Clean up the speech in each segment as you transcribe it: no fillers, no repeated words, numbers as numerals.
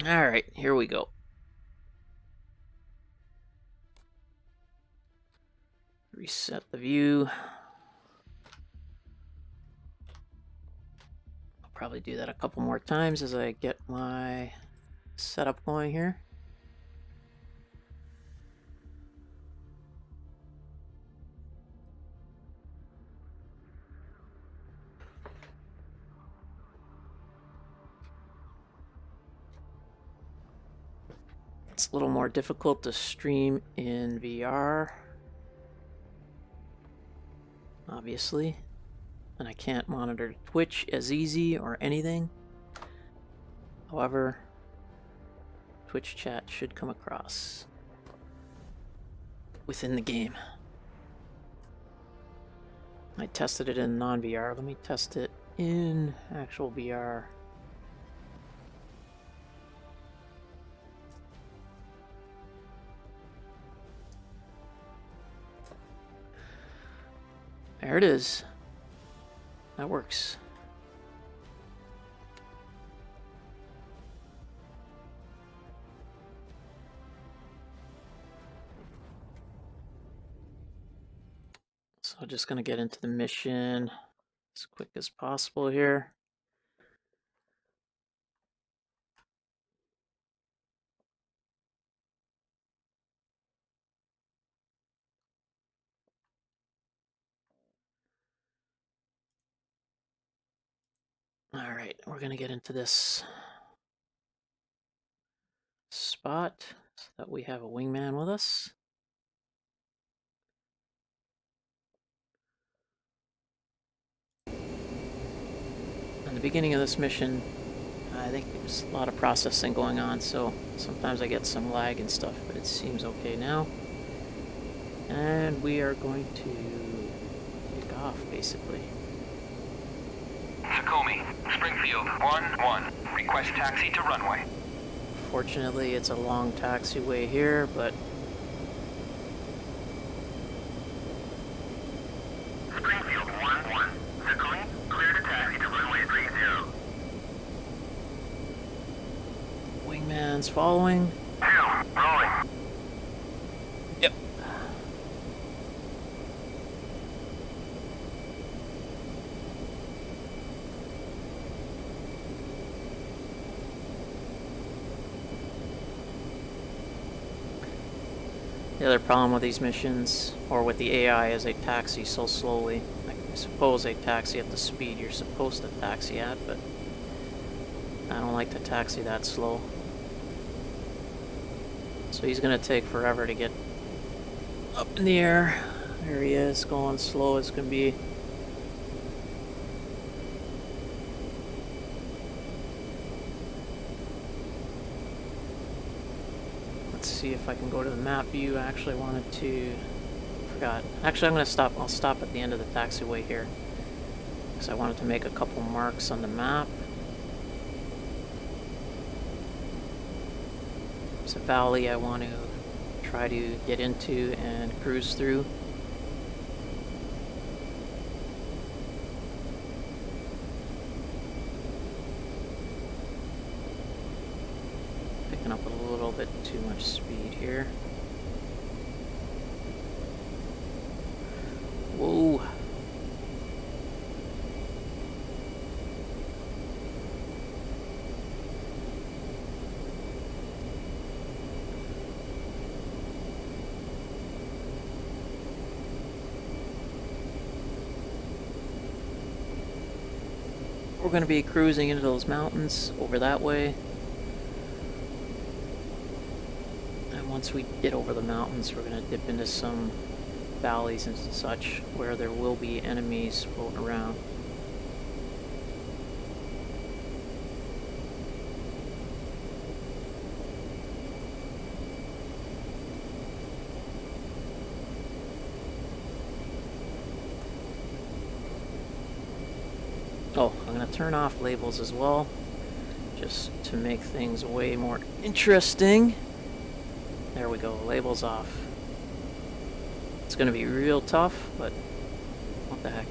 Alright, here we go. Reset the view. I'll probably do that a couple more times as I get my setup going here. It's a little more difficult to stream in VR, obviously, and I can't monitor Twitch as easy or anything. However, Twitch chat should come across within the game. I tested it in non-VR. Let me test it in actual VR. There it is. That works. So just gonna get into the mission as quick as possible here. All right, we're gonna get into this spot so that we have a wingman with us. In the beginning of this mission, I think there's a lot of processing going on, so sometimes I get some lag and stuff, but it seems okay now. And we are going to take off, basically. Takumi, Springfield, 1-1. Request taxi to runway. Fortunately, it's a long taxiway here, but Springfield, 1-1. Takumi, clear to taxi to runway 30. wingman's following. 2, rolling. Yep. The other problem with these missions, or with the AI, is they taxi so slowly. I suppose they taxi at the speed you're supposed to taxi at, but I don't like to taxi that slow. So he's gonna take forever to get up in the air. There he is, going slow as can be. Let's see if I can go to the map view. I actually wanted to... forgot. Actually, I'm gonna stop. I'll stop at the end of the taxiway here, because I wanted to make a couple marks on the map. There's a valley I want to try to get into and cruise through. Picking up a little bit too much speed here. Whoa. We're going to be cruising into those mountains over that way. And once we get over the mountains, we're going to dip into some valleys and such where there will be enemies floating around. Oh, I'm going to turn off labels as well, just to make things way more interesting. There we go, labels off. It's going to be real tough, but What the heck?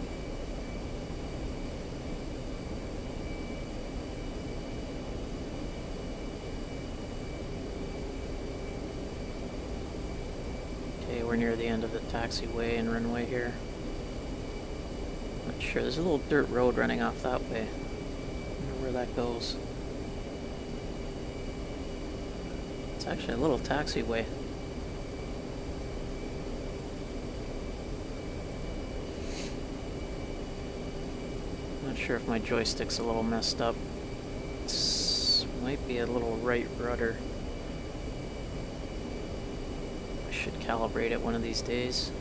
Okay, we're near the end of the taxiway and runway here. Not sure. There's a little dirt road running off that way. I wonder where that goes. It's actually a little taxiway. Not sure if my joystick's a little messed up. It might be a little right rudder. I should calibrate it one of these days.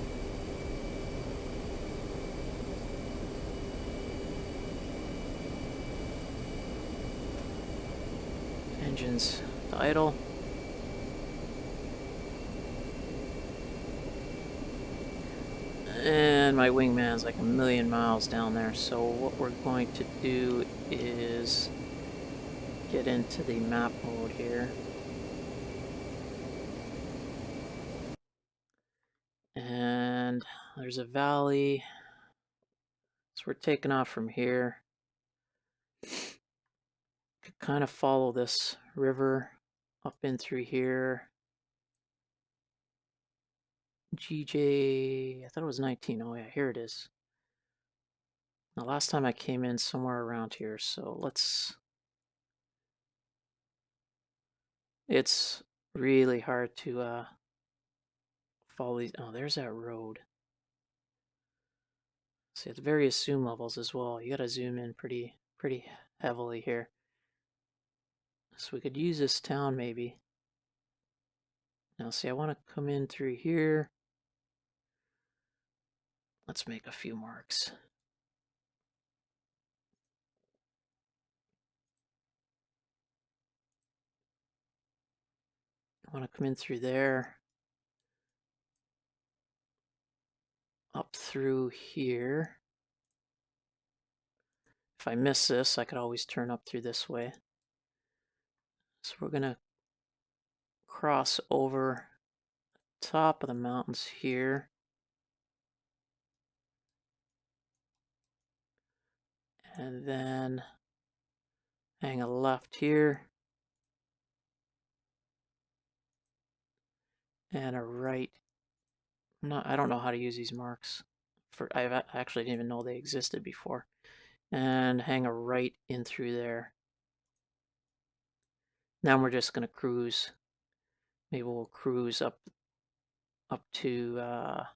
Engines to idle. And my wingman's like a million miles down there, so what we're going to do is get into the map mode here. And there's a valley. So we're taking off from here. Could kind of follow this river up in through here. GJ, I thought it was 19. Oh yeah, here it is. Now last time I came in somewhere around here, so let's... It's really hard to follow these. Oh, there's that road. See, it's various zoom levels as well. You gotta zoom in pretty heavily here. So we could use this town maybe. Now see, I want to come in through here. Let's make a few marks. I want to come in through there. Up through here. If I miss this, I could always turn up through this way. So we're gonna cross over top of the mountains here. And then hang a left here. And a right. I don't know how to use these marks. I actually didn't even know they existed before. And hang a right in through there. Now we're just gonna cruise. Maybe we'll cruise up to well,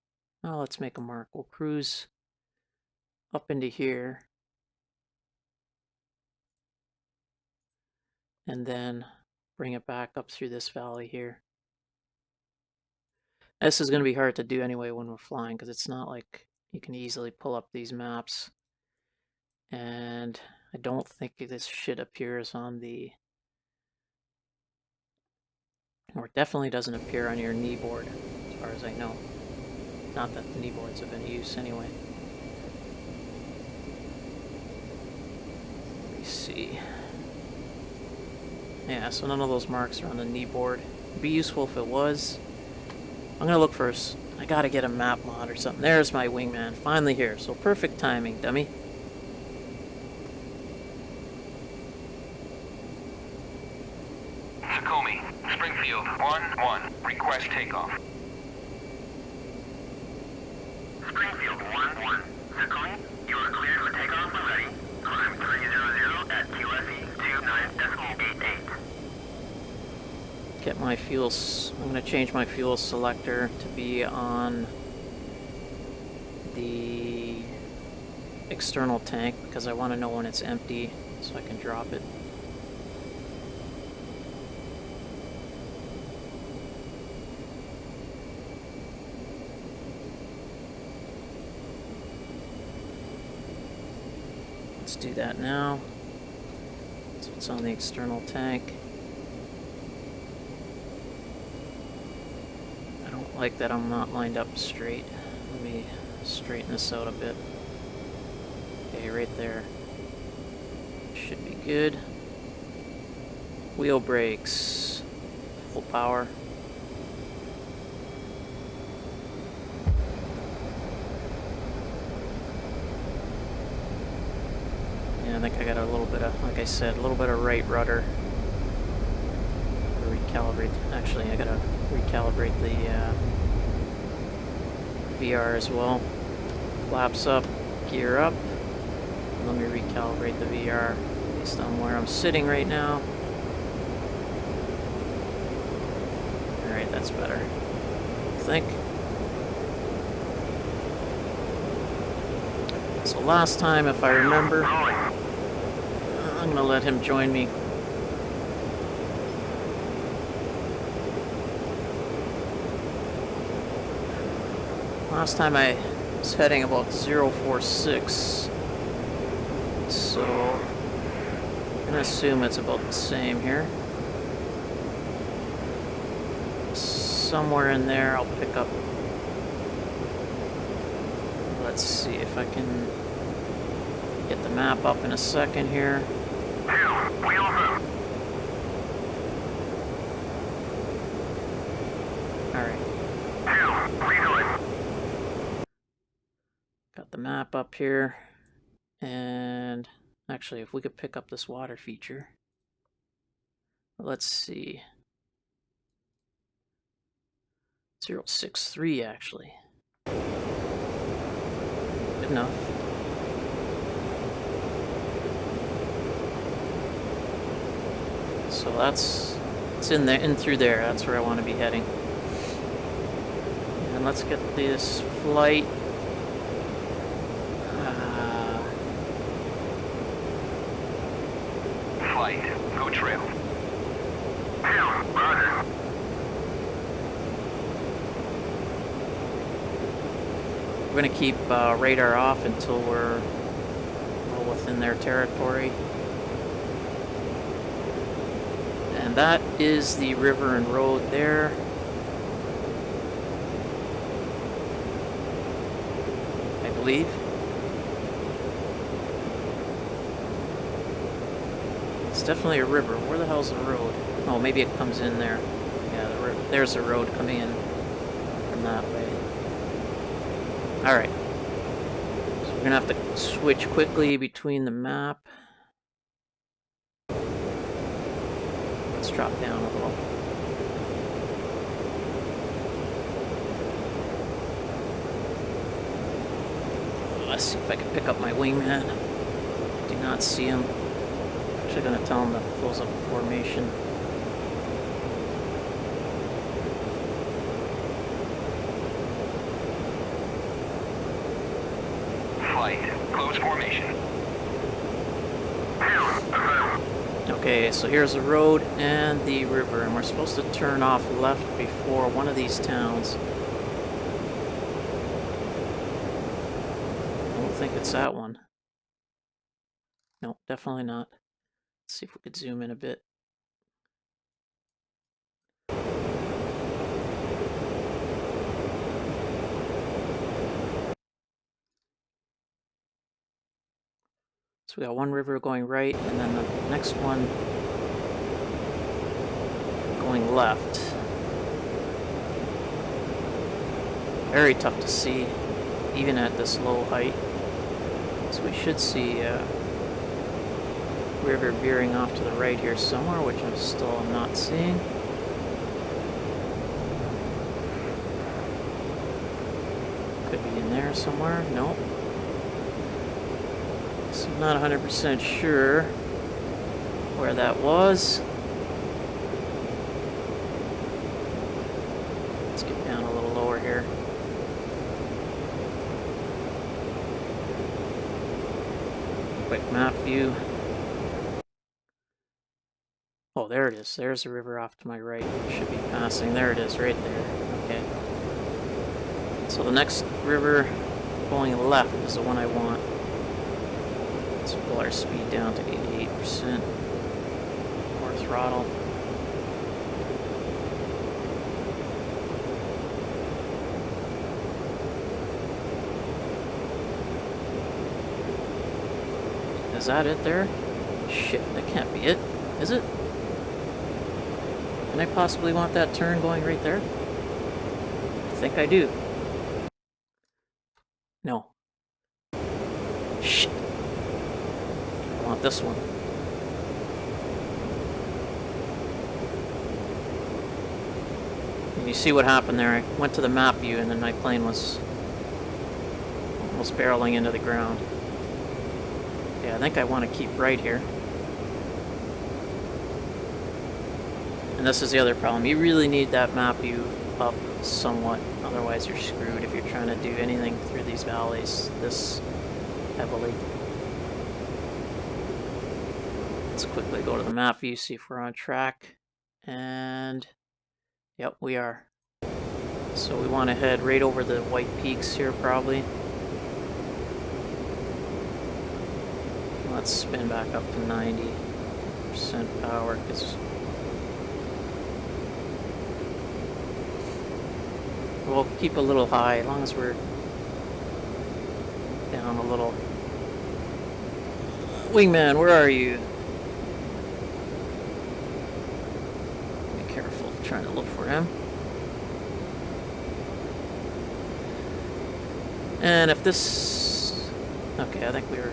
let's make a mark. We'll cruise up into here. And then bring it back up through this valley here. This is going to be hard to do anyway when we're flying, because it's not like you can easily pull up these maps. And I don't think this shit appears on the... Or it definitely doesn't appear on your knee board, as far as I know. Not that the knee boards have been used anyway. Let me see. Yeah, so none of those marks are on the knee board. It'd be useful if it was. I'm gonna look first. I gotta get a map mod or something. There's my wingman, finally here. So perfect timing, dummy. Takumi, Springfield 1-1, request takeoff. Springfield 1-1, Takumi, you are cleared for takeoff when ready. Climb 300 at QFE 29.88. Get my fuels. I'm gonna change my fuel selector to be on the external tank because I want to know when it's empty so I can drop it. Let's do that now. So it's on the external tank. I don't like that I'm not lined up straight. Let me straighten this out a bit. Okay, right there. Should be good. Wheel brakes. Full power. Yeah, I think I got a little bit of, like I said, a little bit of right rudder. Recalibrate. Actually, I gotta recalibrate the VR as well. Flaps up, gear up. Let me recalibrate the VR based on where I'm sitting right now. Alright, that's better. I think. So last time, if I remember, I'm gonna let him join me. Last time I was heading about 046, so I'm gonna assume it's about the same here. Somewhere in there I'll pick up. Let's see if I can get the map up in a second here. Alright. Got the map up here. And actually, if we could pick up this water feature. Let's see. 063 actually. Good enough. So it's in there, in through there. That's where I want to be heading. And let's get this flight. Flight, go trail. Roger. We're going to keep radar off until we're well within their territory. And that is the river and road there. I believe. It's definitely a river. Where the hell's the road? Oh, maybe it comes in there. Yeah, there's a road coming in from that way. Alright. So we're gonna have to switch quickly between the map. Let's drop down a little. Let's see if I can pick up my wingman. Do not see him. Actually gonna tell him to close up the formation. Flight, close formation. Okay, so here's the road and the river, and we're supposed to turn off left before one of these towns. I don't think it's that one. No, definitely not. Let's see if we could zoom in a bit. So we got one river going right, and then the next one going left. Very tough to see, even at this low height. So we should see a river veering off to the right here somewhere, which I'm still not seeing. Could be in there somewhere. Nope. So I'm not 100% sure where that was. Let's get down a little lower here. Quick map view. Oh, there it is. There's the river off to my right. Should be passing. There it is, right there. Okay. So the next river going left is the one I want. Let's pull our speed down to 88%. More throttle. Is that it there? Shit, that can't be it. Is it? Can I possibly want that turn going right there? I think I do. No. Shit. I this one. And you see what happened there. I went to the map view and then my plane was almost barreling into the ground. Yeah, I think I want to keep right here. And this is the other problem. You really need that map view up somewhat. Otherwise you're screwed if you're trying to do anything through these valleys this heavily. Let's quickly go to the map view, see if we're on track. And yep, we are. So we want to head right over the white peaks here probably. Let's spin back up to 90% power because we'll keep a little high as long as we're down a little. Wingman, where are you? Be careful trying to look for him. And if this... Okay, I think we were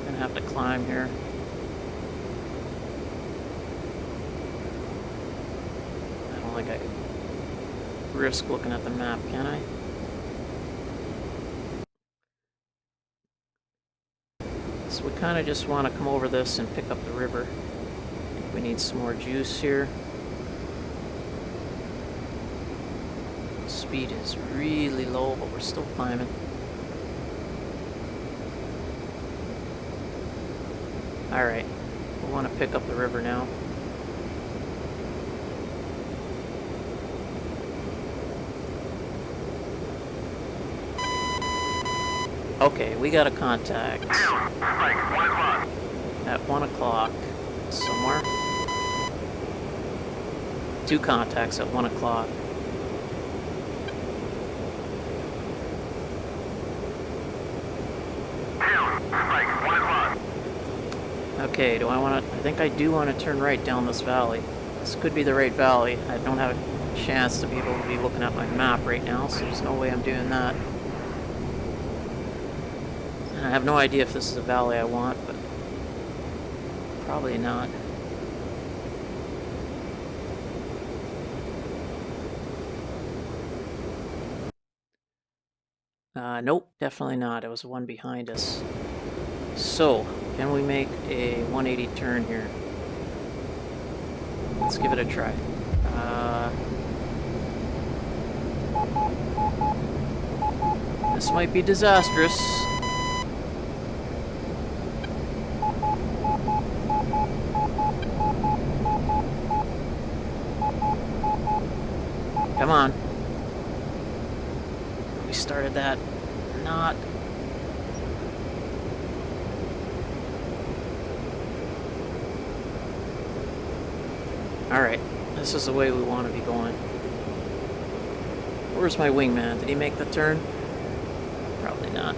gonna have to climb here. I don't think I could risk looking at the map, can I? So we kind of just want to come over this and pick up the river. I think we need some more juice here. Speed is really low, but we're still climbing. Alright, we want to pick up the river now. Okay, we got a contact. At 1 o'clock somewhere. 2 contacts at 1 o'clock. Okay, do I want to... I think I do want to turn right down this valley. This could be the right valley. I don't have a chance to be able to be looking at my map right now, so there's no way I'm doing that. And I have no idea if this is the valley I want, but probably not. Nope, definitely not. It was the one behind us. So, can we make a 180 turn here? Let's give it a try. This might be disastrous. Come on. We started that. Not. Alright, this is the way we want to be going. Where's my wingman? Did he make the turn? Probably not.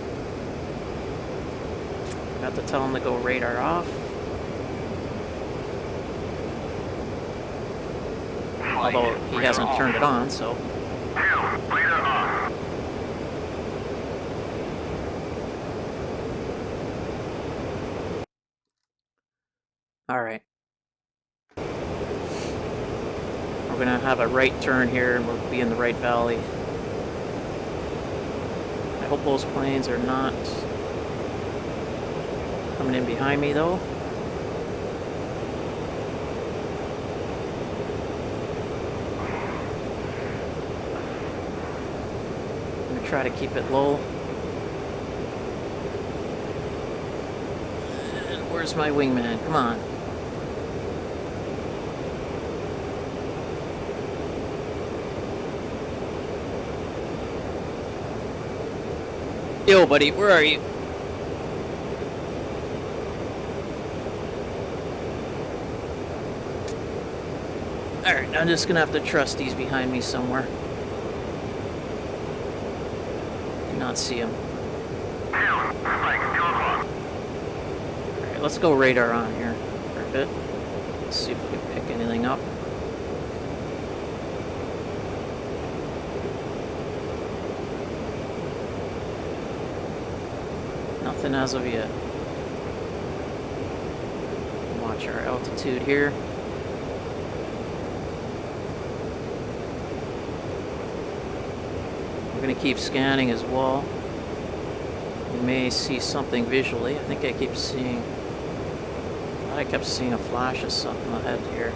Got to tell him to go radar off. Although he hasn't turned it on, so. Alright. We're gonna have a right turn here and we'll be in the right valley. I hope those planes are not coming in behind me though. I'm gonna try to keep it low. And where's my wingman? Come on. Yo, buddy, where are you? Alright, I'm just gonna have to trust he's behind me somewhere. Do not see him. Alright, let's go radar on here for a bit. Let's see if we can pick anything up. Nothing as of yet. watch our altitude here. We're going to keep scanning as well. We may see something visually. I think I keep seeing... I thought I kept seeing a flash of something ahead here.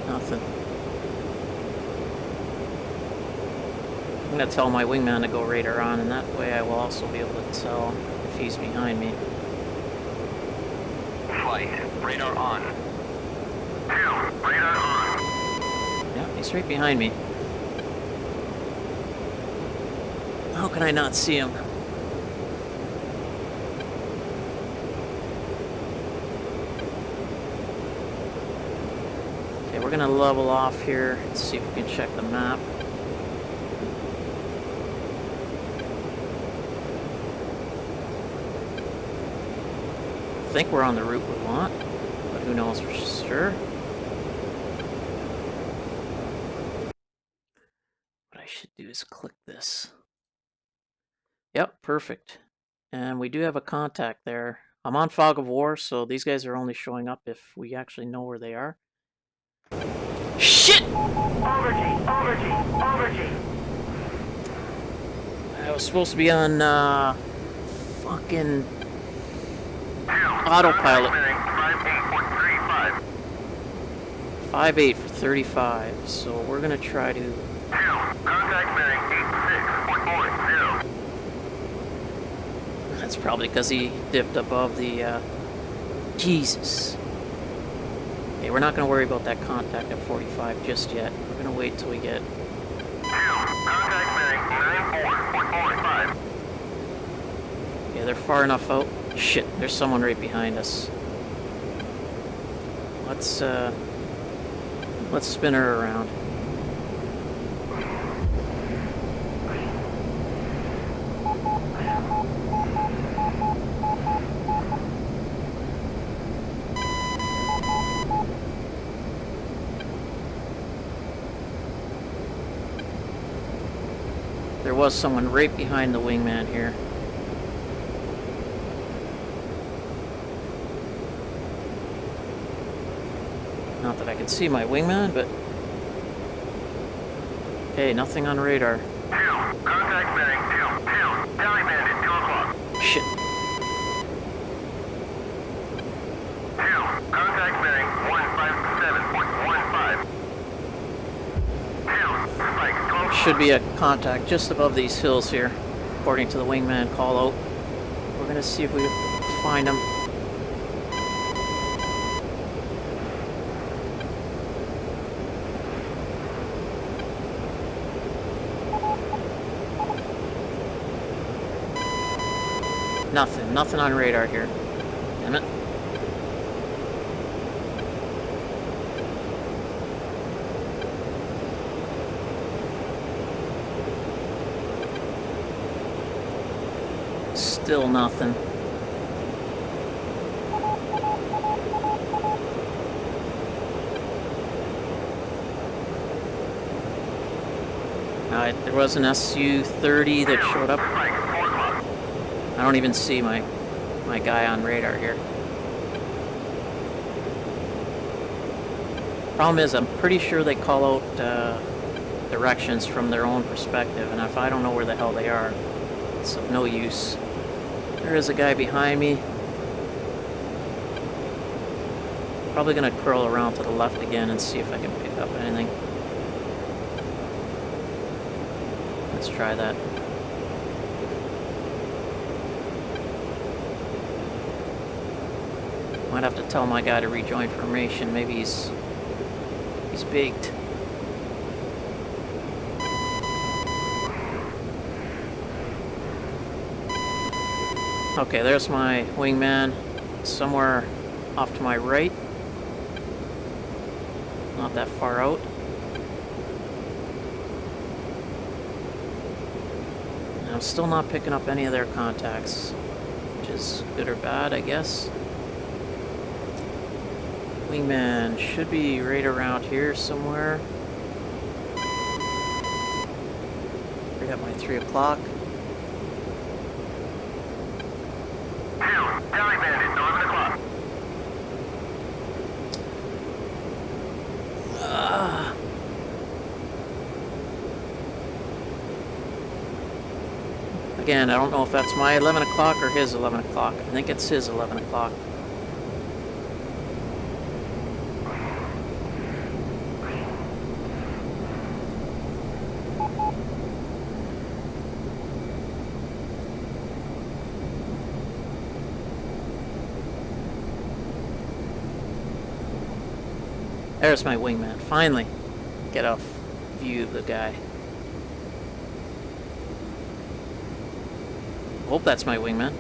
Nothing. I'm going to tell my wingman to go radar on, and that way I will also be able to tell if he's behind me. Flight, radar on. 2, radar on. Yeah, he's right behind me. How can I not see him? Okay, we're gonna level off here. Let's see if we can check the map. I think we're on the route we want, but who knows for sure. What I should do is click this. Yep, perfect. And we do have a contact there. I'm on Fog of War, so these guys are only showing up if we actually know where they are. Shit! Overgy. I was supposed to be on, fucking autopilot. 5.8 for 35, so we're gonna try to... Contact bearing 86.40. That's probably because he dipped above the, Jesus. Okay, we're not gonna worry about that contact at 45 just yet. We're gonna wait till we get... Contact bearing 94.45. Yeah, they're far enough out. Shit, there's someone right behind us. Let's spin her around. There was someone right behind the wingman here. Not that I can see my wingman, but... Hey, nothing on radar. Contact bearing 2. Tally bandit, 2 o'clock. Shit. 2. Contact bearing 157.15. 2. Spike, 12. Should be a contact just above these hills here, according to the wingman call out. We're gonna see if we find him. Nothing on radar here. Damn it. Still nothing. There was an SU-30 that showed up. I don't even see my guy on radar here. Problem is, I'm pretty sure they call out directions from their own perspective, and if I don't know where the hell they are, it's of no use. There is a guy behind me. Probably gonna curl around to the left again and see if I can pick up anything. Let's try that. Might have to tell my guy to rejoin formation. Maybe he's baked. Okay, there's my wingman, somewhere off to my right. Not that far out. And I'm still not picking up any of their contacts, which is good or bad, I guess. Wingman should be right around here somewhere. Right at my 3 o'clock. Again, I don't know if that's my 11 o'clock or his 11 o'clock. I think it's his 11 o'clock. There's my wingman. Finally, get a view of the guy. Hope that's my wingman.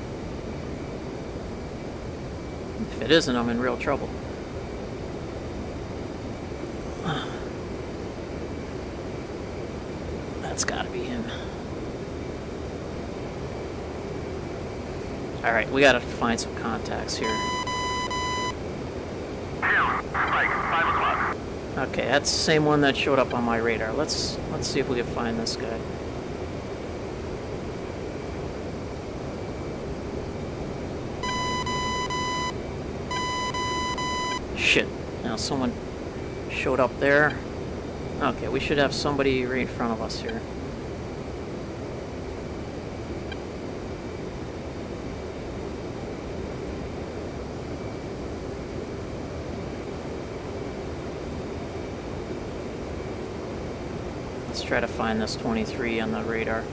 If it isn't, I'm in real trouble. That's gotta be him. Alright, we gotta find some contacts here. Okay, that's the same one that showed up on my radar. Let's see if we can find this guy. Shit. Now someone showed up there. Okay, we should have somebody right in front of us here. Let's try to find this 23 on the radar.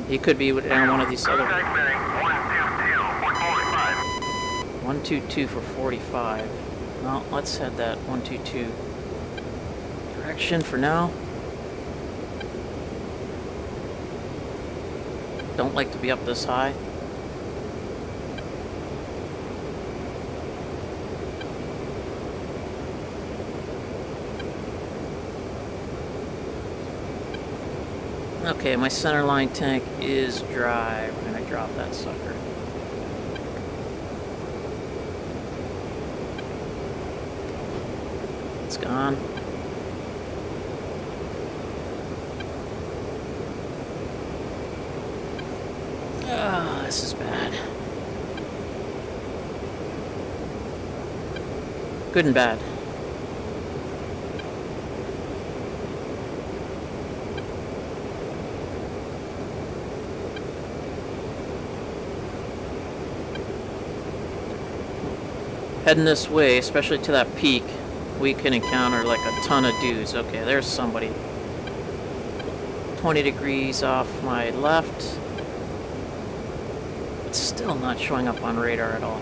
He could be down one of these other... 122 for 45. Well, let's head that 122 direction for now. Don't like to be up this high. Okay, my centerline tank is dry. We're gonna drop that sucker. It's gone. Ah, this is bad. Good and bad. Heading this way, especially to that peak, we can encounter like a ton of dudes. Okay, there's somebody. 20 degrees off my left. It's still not showing up on radar at all.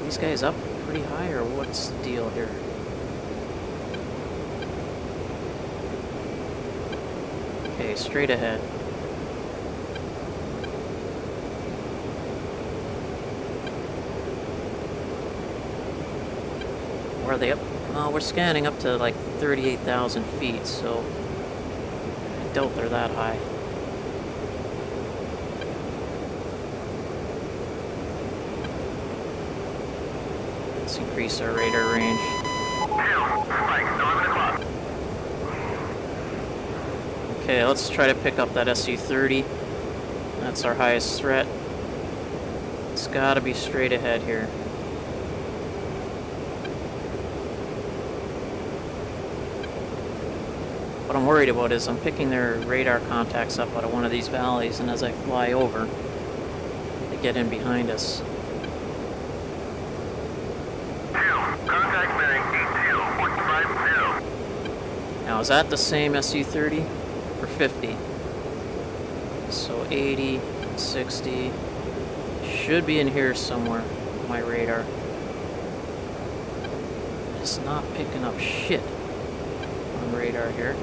These guys up pretty high, or what's the deal here? Okay, straight ahead. Where are they up? We're scanning up to like 38,000 feet, so I doubt they're that high. Let's increase our radar range. Okay, let's try to pick up that SU-30. That's our highest threat. It's gotta be straight ahead here. What I'm worried about is I'm picking their radar contacts up out of one of these valleys, and as I fly over, they get in behind us. Now, is that the same SU-30 for 50? So 80, 60, should be in here somewhere, my radar. It's not picking up shit on radar here.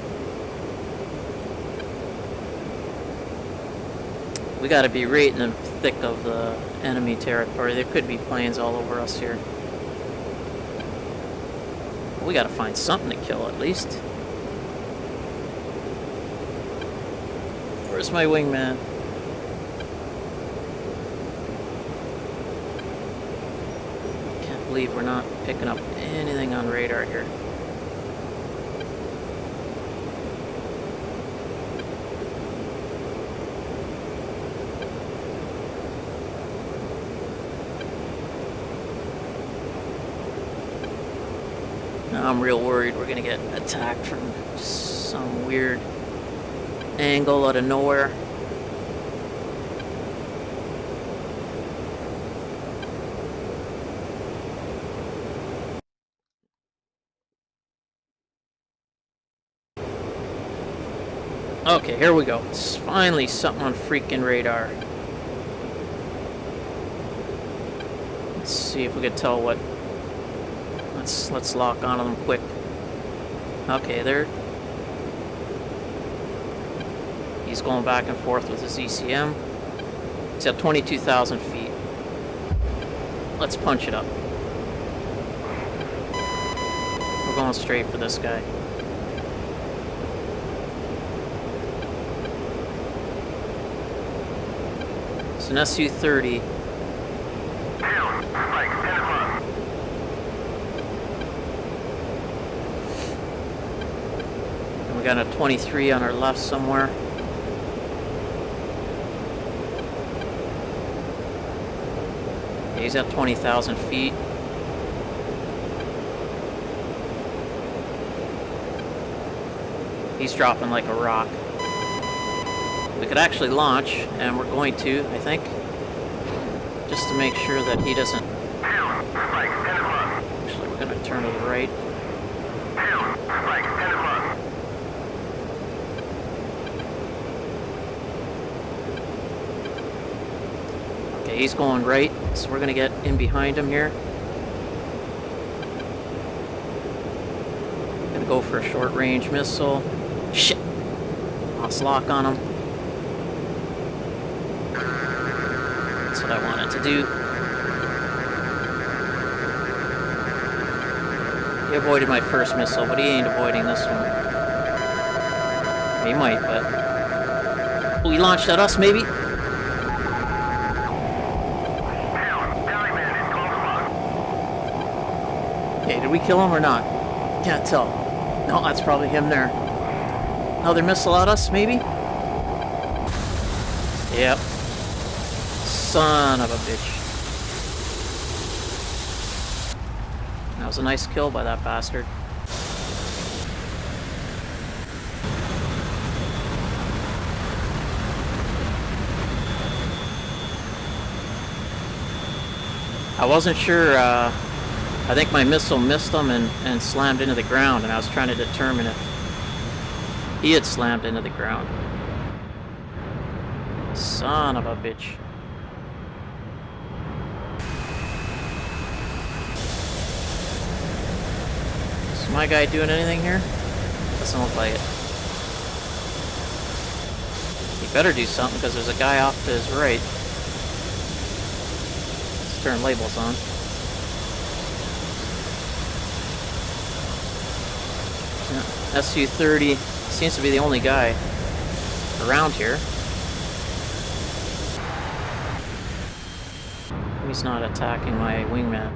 We gotta be right in the thick of the enemy territory. There could be planes all over us here. We gotta find something to kill at least. Where's my wingman? Can't believe we're not picking up anything on radar here. Now I'm real worried we're gonna get attacked from some weird angle out of nowhere. Okay, here we go. It's finally something on freaking radar. Let's see if we can tell what. Let's lock onto them quick. Okay, there. He's going back and forth with his ECM. He's at 22,000 feet. Let's punch it up. We're going straight for this guy. It's an SU-30. And we got a 23 on our left somewhere. Yeah, he's at 20,000 feet. He's dropping like a rock. We could actually launch, and we're going to, I think, just to make sure that he doesn't. Actually, we're going to turn to the right. Okay, he's going right, so we're going to get in behind him here. Gonna go for a short range missile. Shit! Lost lock on him. That's what I wanted to do. He avoided my first missile, but he ain't avoiding this one. He might, but... Oh, he launched at us, maybe? Okay, did we kill him or not? Can't tell. No, that's probably him there. Another missile at us, maybe? Yep. Son of a bitch. That was a nice kill by that bastard. I wasn't sure, I think my missile missed him and slammed into the ground, and I was trying to determine if he had slammed into the ground. Son of a bitch. Is my guy doing anything here? Doesn't look like it. He better do something, because there's a guy off to his right. Let's turn labels on. Yeah, SU-30 seems to be the only guy around here. He's not attacking my wingman.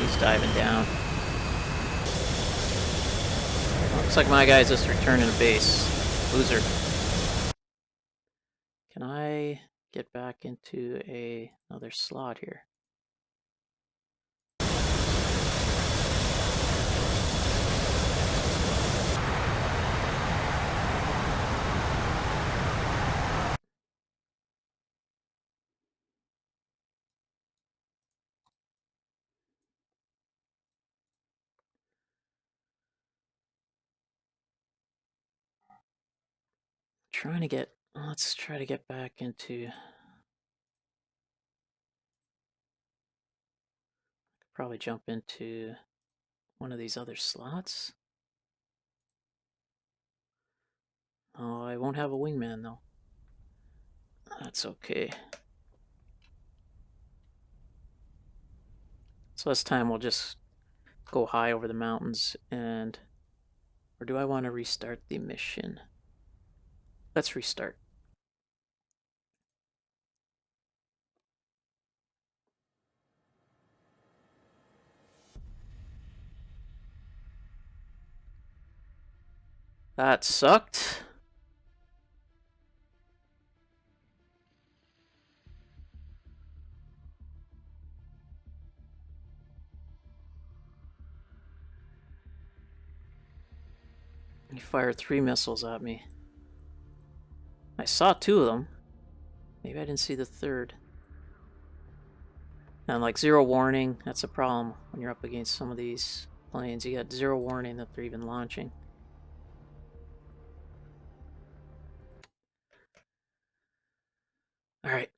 He's diving down. Looks like my guy's just returning to base. Loser. Can I get back into another slot here? Trying to get, let's try to get back into, probably jump into one of these other slots. Oh, I won't have a wingman though. That's okay. So this time we'll just go high over the mountains, and, or do I want to restart the mission? Let's restart. That sucked. He fired 3 missiles at me. I saw 2 of them. Maybe I didn't see the third. And like 0 warning, that's a problem when you're up against some of these planes. You got 0 warning that they're even launching. Alright.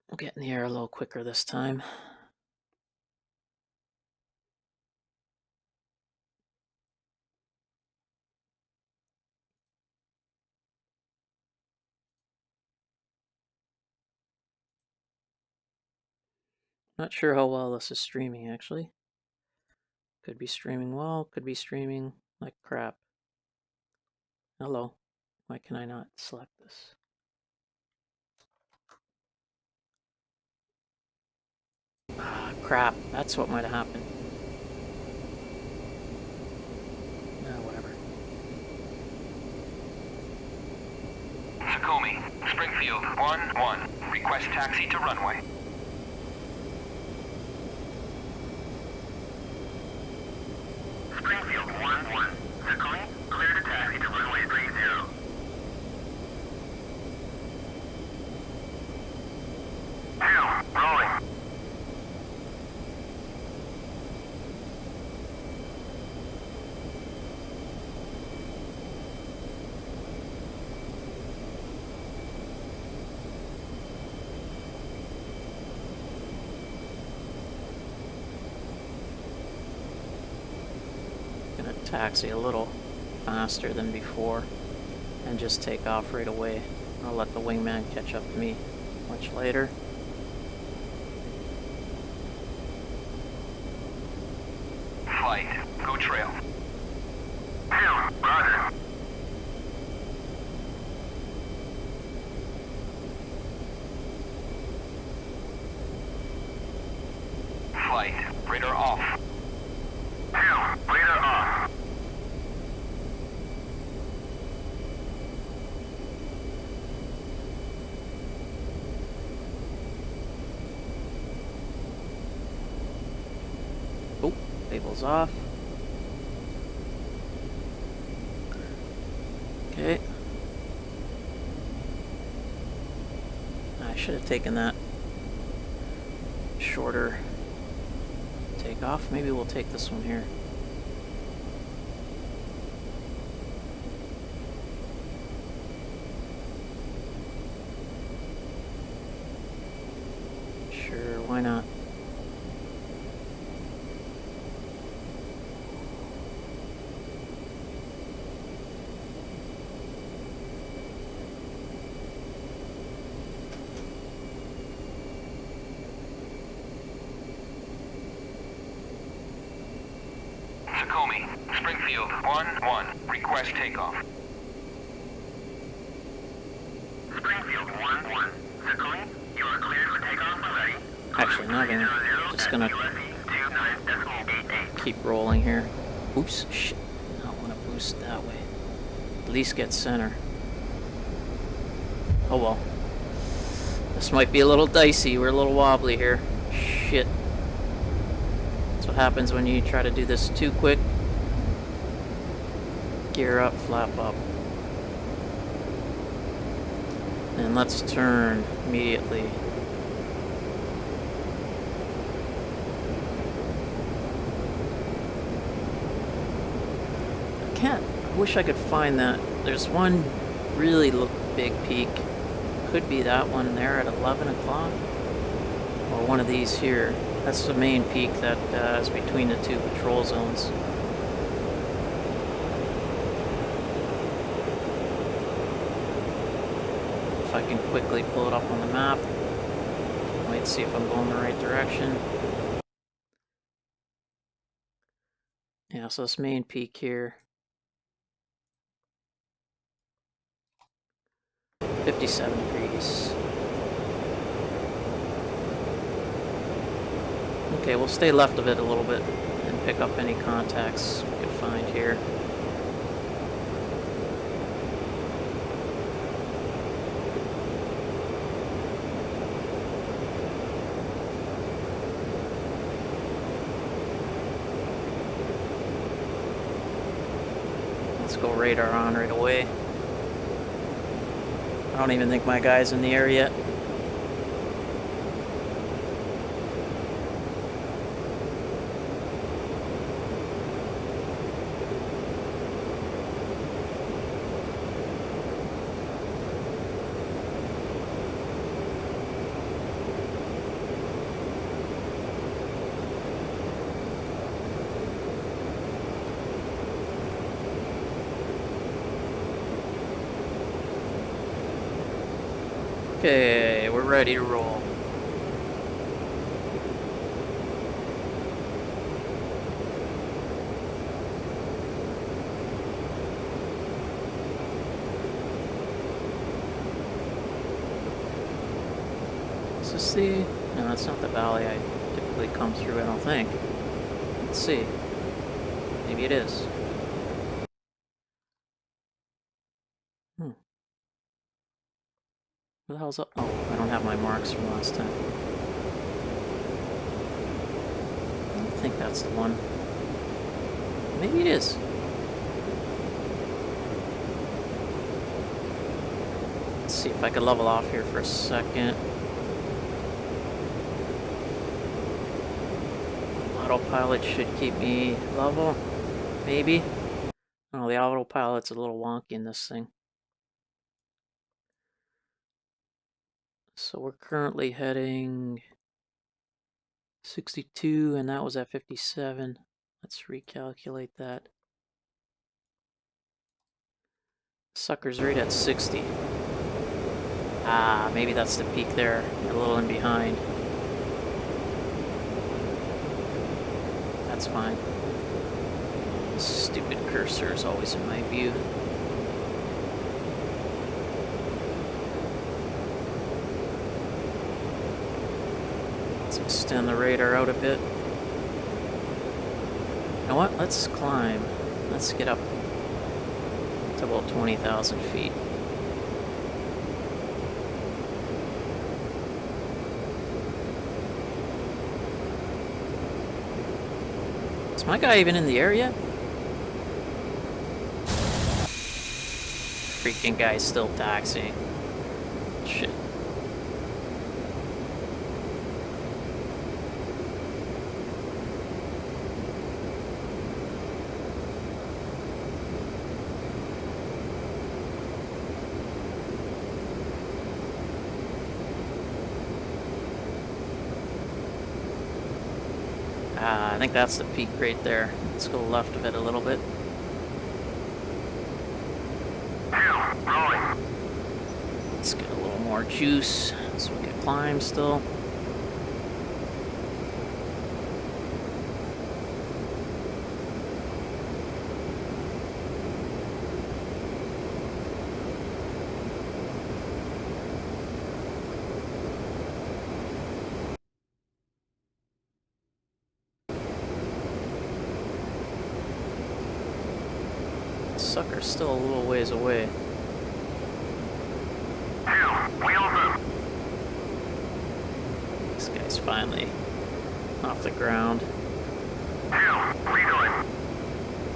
We'll get in the air a little quicker this time. Not sure how well this is streaming, actually. Could be streaming well, could be streaming like crap. Hello. Why can I not select this? Ah, crap. That's what might have happened. Whatever. Tacoma, Springfield 1-1. Request taxi to runway. Springfield 1-1. Tacoma, clear to taxi to runway 30. Rolling. Gonna taxi a little faster than before and just take off right away. I'll let the wingman catch up to me much later. Flight, go trail. Roger. Flight, radar off. Radar off. Oh, labels off. Okay. I should have taken that shorter takeoff. Maybe we'll take this one here. Sure, why not? Tacoma, Springfield 1-1. Request takeoff. Springfield 1-1. Tacoma, you are cleared for takeoff when ready. Actually, not gonna. Just gonna keep rolling here. Oops, shit. I don't want to boost that way. At least get center. Oh well. This might be a little dicey. We're a little wobbly here. Shit. That's what happens when you try to do this too quick. Gear up, flap up. And let's turn immediately. I wish I could find that. There's one really big peak. Could be that one there at 11 o'clock. Or one of these here. That's the main peak that is between the 2 patrol zones. If I can quickly pull it up on the map. Wait, see if I'm going the right direction. Yeah, so this main peak here. 57 degrees. Okay, we'll stay left of it a little bit and pick up any contacts we can find here. go radar on right away. I don't even think my guy's in the air yet. Okay, we're ready to roll. Is this the... No, that's not the valley I typically come through, I don't think. Let's see. Maybe it is. Where the hell's up? Oh, I don't have my marks from last time. I don't think that's the one. Maybe it is. Let's see if I could level off here for a second. Autopilot should keep me level. Maybe. Oh, the autopilot's a little wonky in this thing. So we're currently heading 62, and that was at 57. Let's recalculate that. Sucker's right at 60. Ah, maybe that's the peak there, a little in behind. That's fine. Stupid cursor is always in my view. Let's extend the radar out a bit. You know what? Let's climb. Let's get up to about 20,000 feet. Is my guy even in the air yet? Freaking guy's still taxiing. Shit. I think that's the peak right there. Let's go left of it a little bit. Let's get a little more juice so we can climb still. Sucker's still a little ways away. This guy's finally off the ground.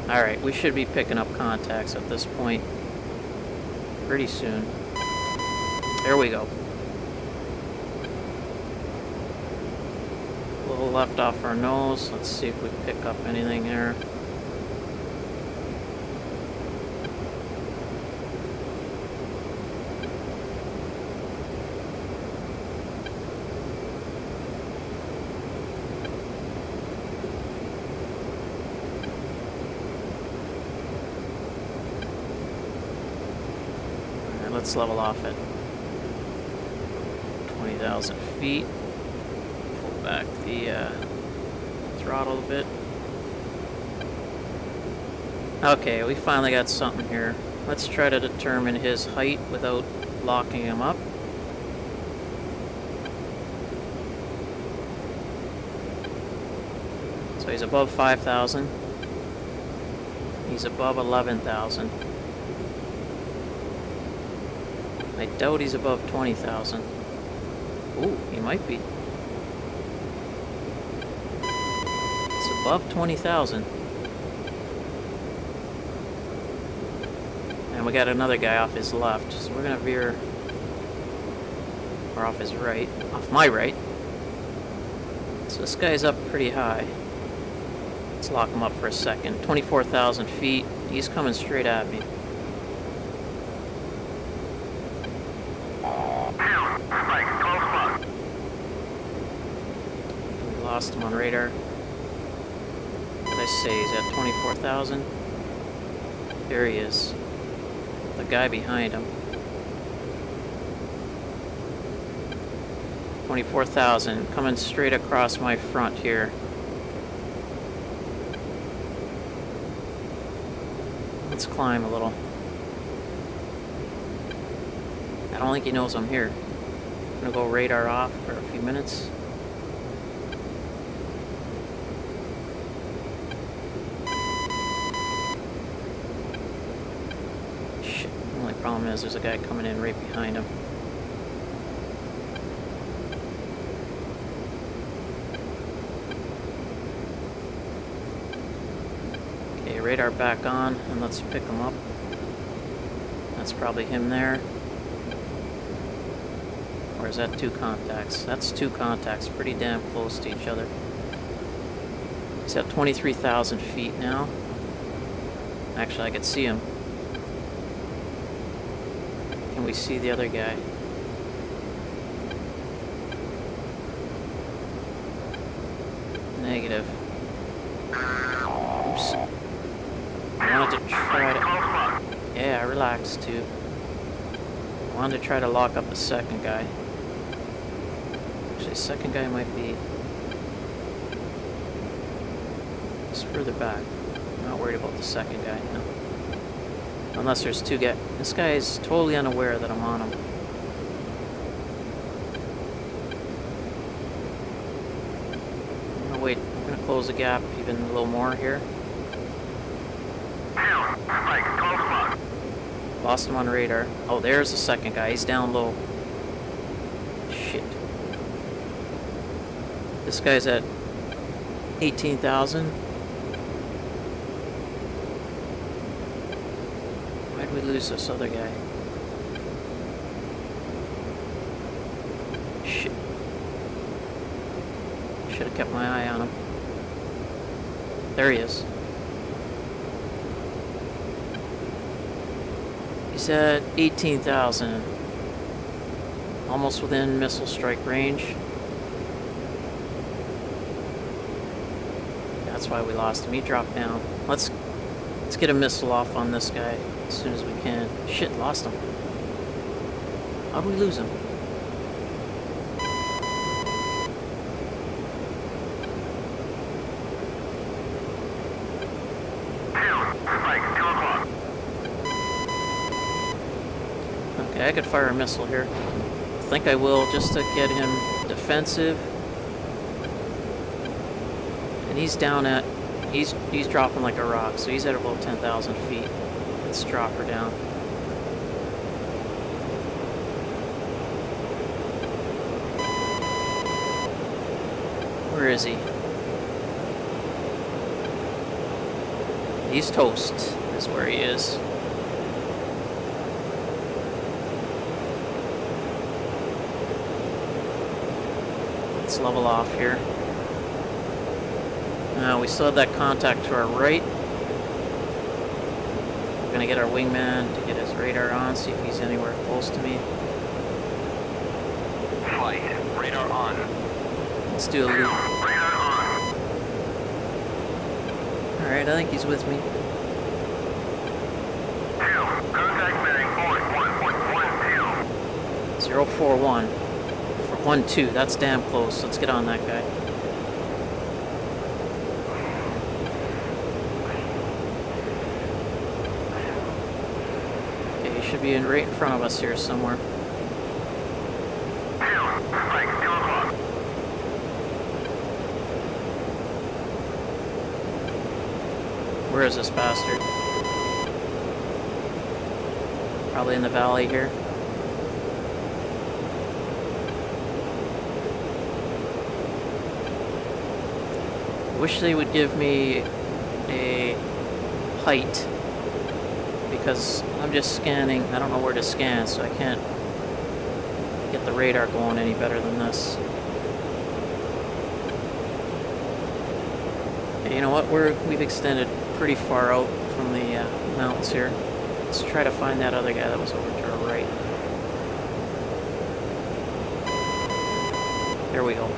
Alright, we should be picking up contacts at this point pretty soon. There we go. A little left off our nose. Let's see if we pick up anything here. Let's level off at 20,000 feet. Pull back the throttle a bit. Okay, we finally got something here. Let's try to determine his height without locking him up. So he's above 5,000. He's above 11,000. I doubt he's above 20,000. Ooh, he might be. It's above 20,000. And we got another guy off his left, so we're gonna veer, or off his right, off my right. So this guy's up pretty high. Let's lock him up for a second. 24,000 feet. He's coming straight at me. We lost him on radar. What did I say? He's at 24,000. There he is. The guy behind him. 24,000. Coming straight across my front here. Let's climb a little. I don't think he knows I'm here. I'm gonna go radar off for a few minutes. Shit, the only problem is there's a guy coming in right behind him. Okay, radar back on, and let's pick him up. That's probably him there. Or is that two contacts? That's two contacts, pretty damn close to each other. He's at 23,000 feet now. Actually, I could see him. Can we see the other guy? Negative. Oops. I wanted to try to... Yeah, I relaxed too. I wanted to try to lock up the second guy. Actually, the second guy might be just further back. I'm not worried about the second guy, no. Unless there's two guys. This guy is totally unaware that I'm on him. I'm gonna wait. I'm gonna close the gap even a little more here. Lost him on radar. Oh, there's the second guy. He's down low. Shit. This guy's at 18,000. Why'd we lose this other guy? Shit. Should have kept my eye on him. There he is. He's at 18,000. Almost within missile strike range. That's why we lost him. He dropped down. Let's get a missile off on this guy as soon as we can. Shit, lost him. How'd we lose him? Okay, I could fire a missile here. I think I will, just to get him defensive. And he's down at, he's dropping like a rock, so he's at about 10,000 feet. Let's drop her down. Where is he? He's toast, is where he is. Let's level off here. Now we still have that contact to our right. We're gonna get our wingman to get his radar on, see if he's anywhere close to me. Flight, radar on. Let's do a loop. Radar on. Alright, I think he's with me. 2, contact bearing point 1.12. 041. For 1-2, that's damn close. Let's get on that guy. Okay, he should be right in front of us here somewhere. 2, strike 2 o'clock. Where is this bastard? Probably in the valley here. Wish they would give me a height, because I'm just scanning. I don't know where to scan, so I can't get the radar going any better than this. Okay, you know what? We've extended pretty far out from the mountains here. Let's try to find that other guy that was over to our right. There we go.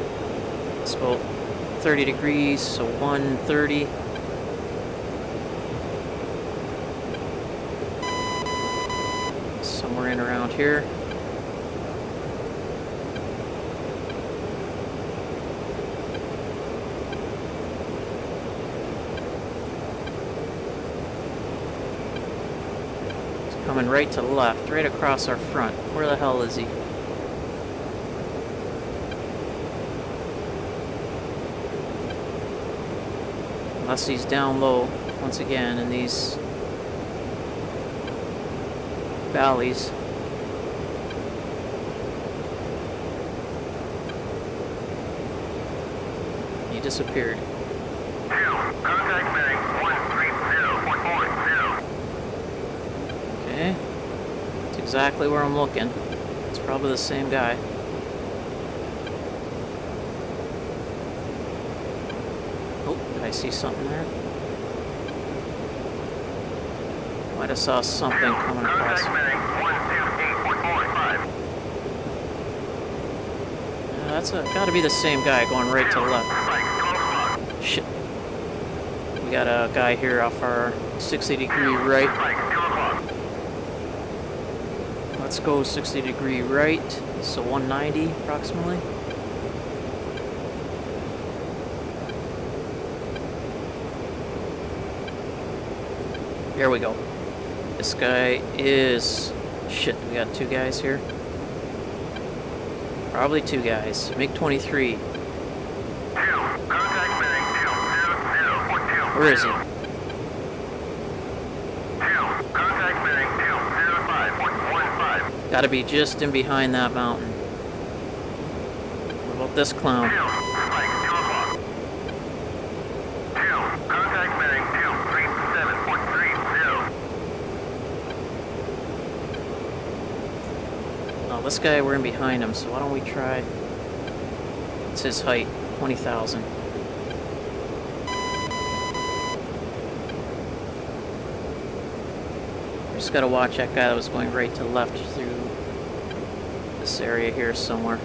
It's about 30 degrees, so 130. Somewhere in around here. It's coming right to the left, right across our front. Where the hell is he? Unless he's down low, once again, in these valleys. He disappeared. Contact bearing 130.40. Okay. That's exactly where I'm looking. It's probably the same guy. Oh, did I see something there? Might have saw something coming across. Contact bearing 128.45. That's gotta be the same guy going right to the left. Spike 12 o'clock. Shit. We got a guy here off our 60-degree right. Spike 2 o'clock. Let's go 60-degree right, so 190 approximately. There we go. This guy is... Shit, we got two guys here. Probably two guys. MiG-23. Contact bearing 200.2. Where is he? Contact bearing 205.15. Gotta be just in behind that mountain. What about this clown? Spike 2 o'clock. Contact bearing 237.30. Oh, this guy, we're in behind him, so why don't we try... What's his height? 20,000. Just gotta watch that guy that was going right to left through this area here somewhere.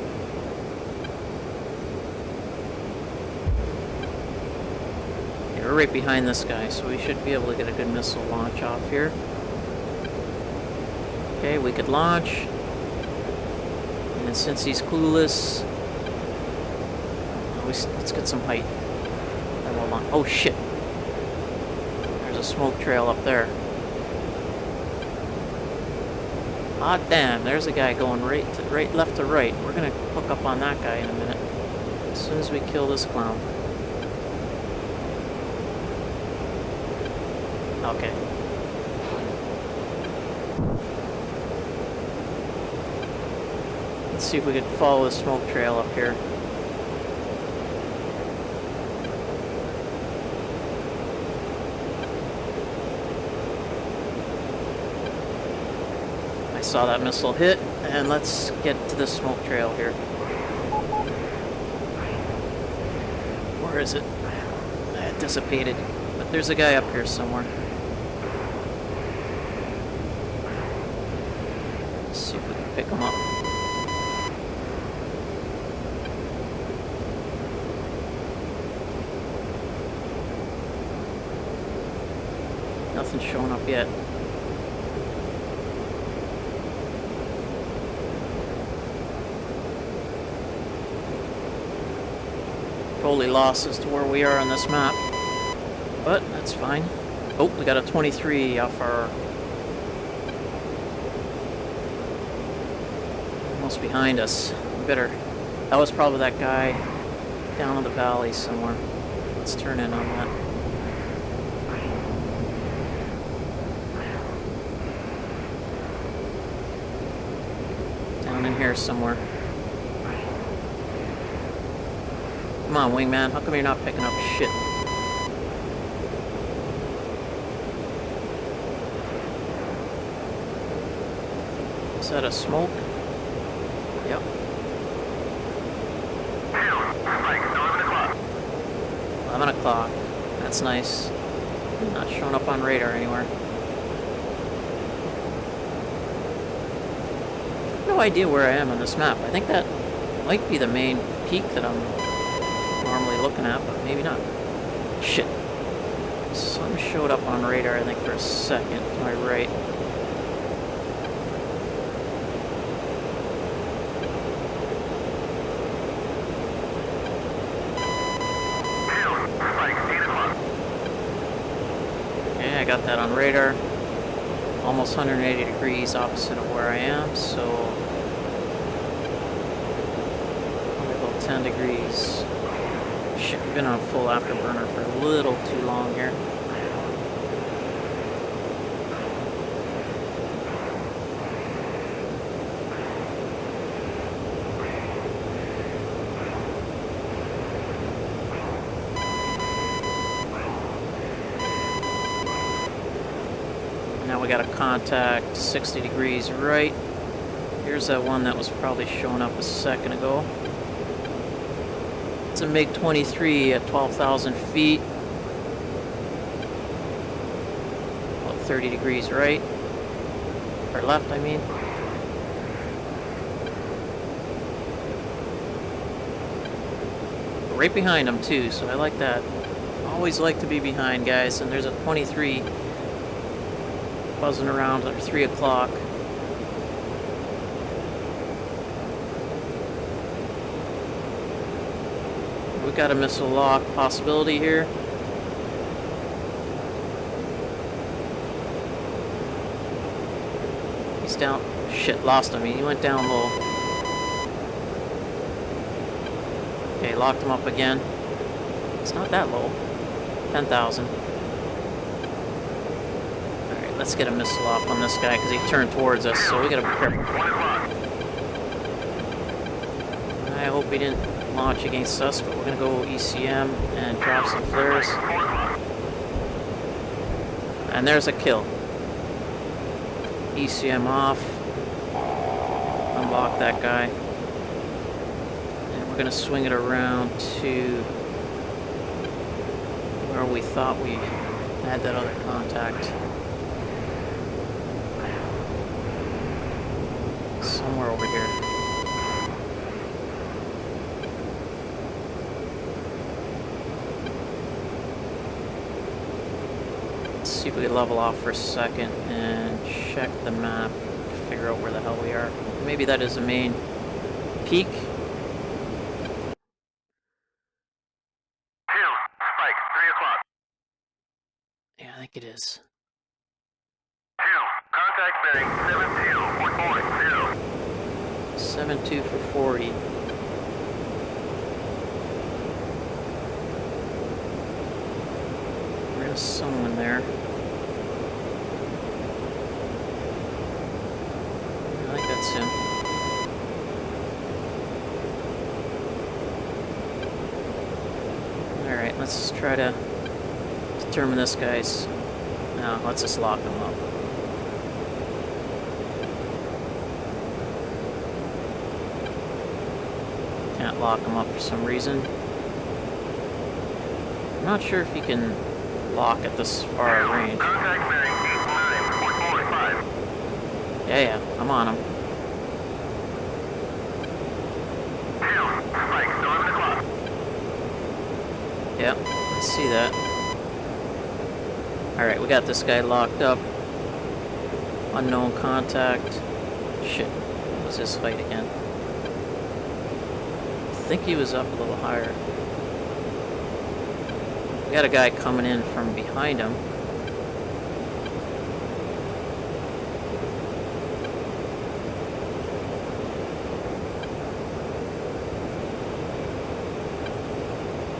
Okay, we're right behind this guy, so we should be able to get a good missile launch off here. Okay, we could launch. And since he's clueless, let's get some height. Then we'll launch. Oh shit! There's a smoke trail up there. Ah damn! There's a guy going left to right. We're gonna hook up on that guy in a minute. As soon as we kill this clown. Okay. Let's see if we can follow the smoke trail up here. I saw that missile hit, and let's get to the smoke trail here. Where is it? It dissipated, but there's a guy up here somewhere. Let's see if we can pick him up. Nothing's showing up yet. Totally lost as to where we are on this map, but that's fine. Oh, we got a 23 off our... almost behind us. We better... That was probably that guy down in the valley somewhere. Let's turn in on that. Down in here somewhere. Come on, wingman. How come you're not picking up shit? Is that a smoke? Yep. 11 o'clock. That's nice. Not showing up on radar anywhere. No idea where I am on this map. I think that might be the main peak that I'm normally looking at, but maybe not. Shit. Sun showed up on radar, I think, for a second to my right. Okay, I got that on radar. Almost 180 degrees opposite of where I am, so probably about 10 degrees. Shit, we've been on full afterburner for a little too long here. Now we got a contact 60 degrees right. Here's that one that was probably showing up a second ago. It's a MiG-23 at 12,000 feet. About 30 degrees right. Or left, I mean. Right behind them too, so I like that. Always like to be behind, guys. And there's a 23 buzzing around at 3 o'clock. We got a missile lock possibility here. He's down. Shit, lost him. He went down low. Okay, locked him up again. It's not that low. 10,000. Alright, let's get a missile off on this guy because he turned towards us, so we gotta be careful. I hope he didn't launch against us, but we're gonna go ECM and drop some flares. And there's a kill. ECM off. Unlock that guy. And we're gonna swing it around to where we thought we had that other contact. Somewhere over here. Let's see if we can level off for a second and check the map, figure out where the hell we are. Maybe that is the main peak. Yeah, I think it is. 2, contact bearing 72.40. 72 for 40. There's someone there. I think that's him. Alright, let's try to determine this guy's... No, let's just lock him up. Can't lock him up for some reason. I'm not sure if you can lock at this far range. Contact bearing 89.45. Yeah, I'm on him. 2, spike 11 o'clock. Yep, I see that. Alright, we got this guy locked up. Unknown contact. Shit, what was his height again? I think he was up a little higher. We got a guy coming in from behind him.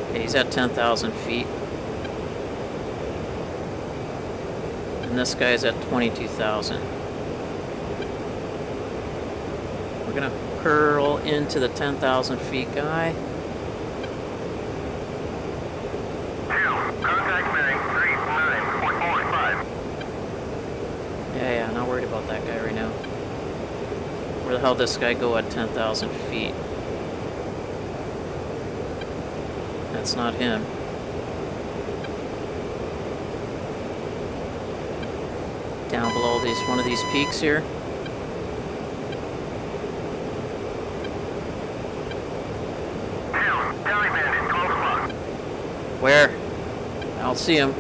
Okay, he's at 10,000 feet. And this guy's at 22,000. We're gonna curl into the 10,000 feet guy. 2, contact bearing 39.45. Yeah, not worried about that guy right now. the hell this guy go at 10,000 feet? That's not him. Down below one of these peaks here. Where? I don't see him.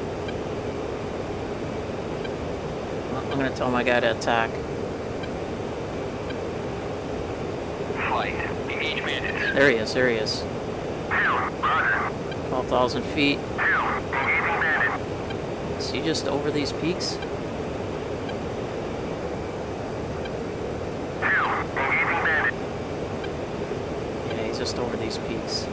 Well, I'm gonna tell my guy to attack. Flight. Engage bandits. There he is, there he is. 12,000 feet. Engaging bandit. Is he just over these peaks? Engaging bandit. Yeah, he's just over these peaks.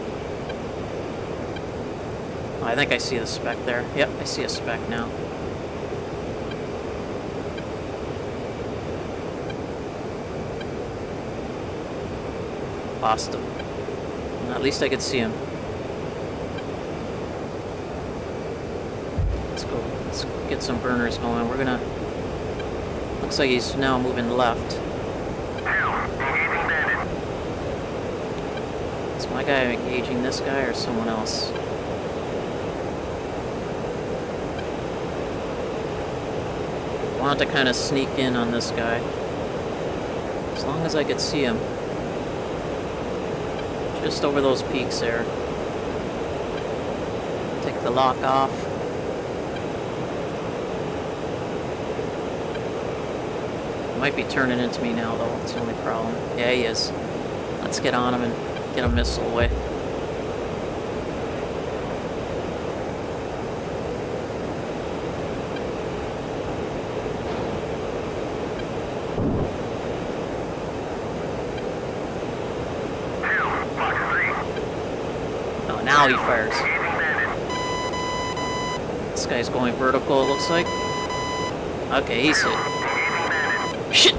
Oh, I think I see the speck there. Yep, I see a speck now. Lost him. Well, at least I could see him. Let's get some burners going. We're gonna... Looks like he's now moving left. Engaging bandit. Is my guy engaging this guy or someone else? I want to kind of sneak in on this guy. As long as I could see him. Just over those peaks there. Take the lock off. He might be turning into me now, though. That's the only problem. Yeah, he is. Let's get on him and get a missile away. Oh, now he fires. This guy's going vertical, it looks like. Okay, he's hit. Shit!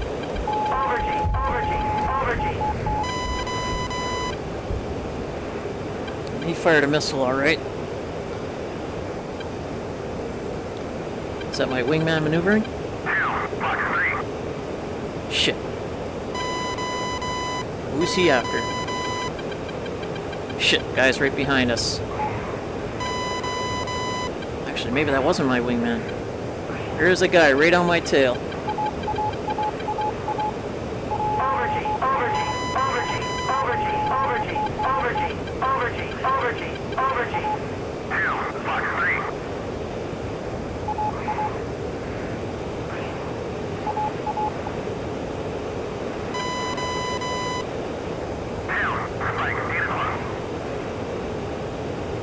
He fired a missile, alright. Is that my wingman maneuvering? Shit. Who's he after? Shit, guy's right behind us. Actually, maybe that wasn't my wingman. Here's a guy right on my tail.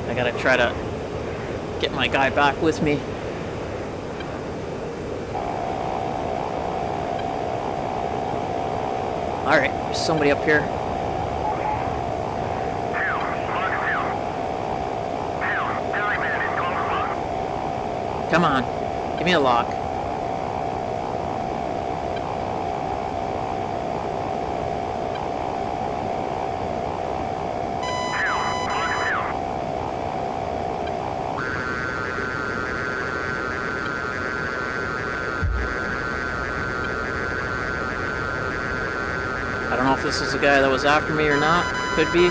I gotta try to get my guy back with me. Alright, there's somebody up here. Come on, give me a lock. I don't know if this is the guy that was after me or not. Could be.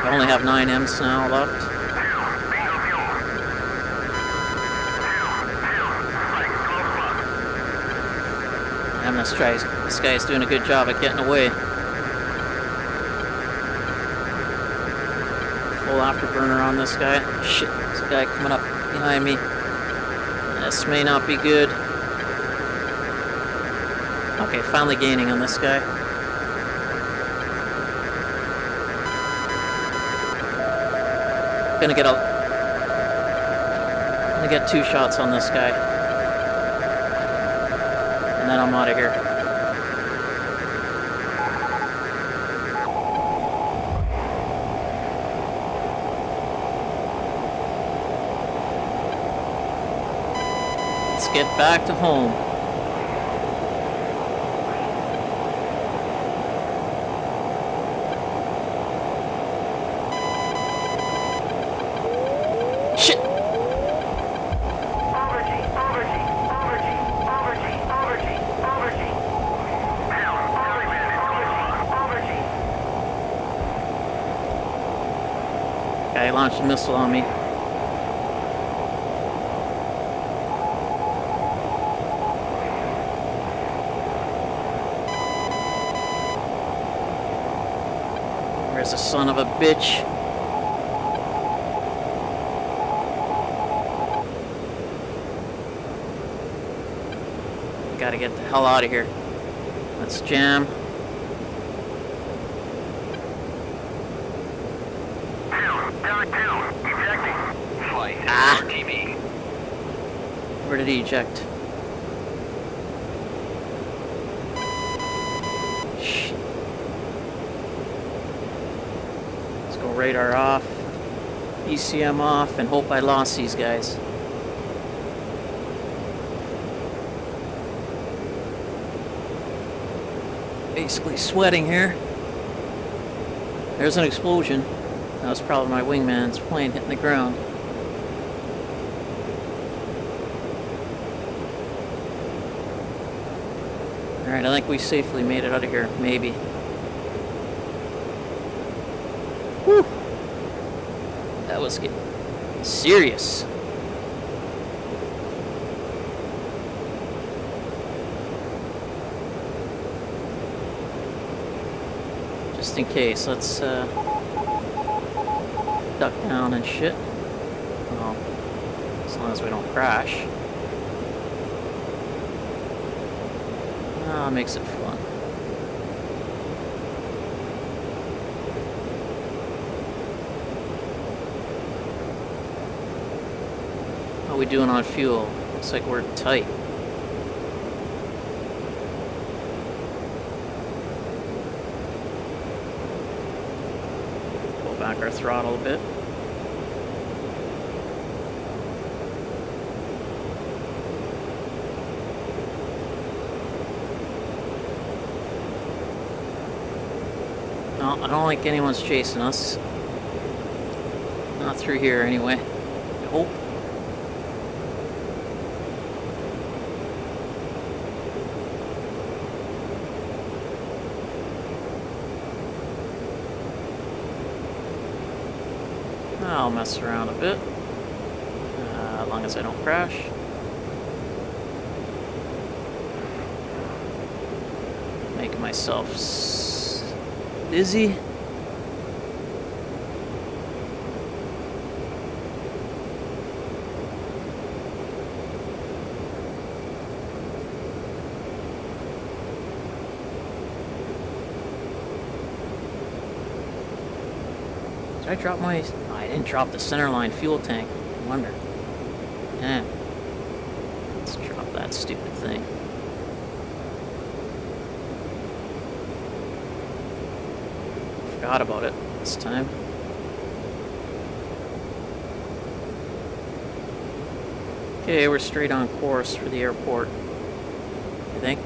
I only have 9 M's now left. I'm gonna try. This guy's doing a good job at getting away. Full afterburner on this guy. Shit, there's a guy coming up behind me. This may not be good. Okay, finally gaining on this guy. Gonna get 2 shots on this guy. And then I'm out of here. Let's get back to home. Shit! launched a missile on me. There's a son of a bitch. Gotta get the hell out of here. Let's jam. Ah! Where did he eject? Shit. Let's go radar off, ECM off, and hope I lost these guys. Basically sweating here. There's an explosion. That was probably my wingman's plane hitting the ground. Alright, I think we safely made it out of here. Maybe. Whew! That was getting serious. Just in case, let's duck down and shit. Well, as long as we don't crash. Ah, makes it fun. How we doing on fuel? Looks like we're tight. Pull back our throttle a bit. No, I don't think anyone's chasing us. Not through here anyway. I hope. I'll mess around a bit. As long as I don't crash. Making myself busy. Did I drop my... Oh, I didn't drop the centerline fuel tank. I wonder. Eh. Let's drop that stupid thing. Forgot about it this time. Okay, we're straight on course for the airport. I think.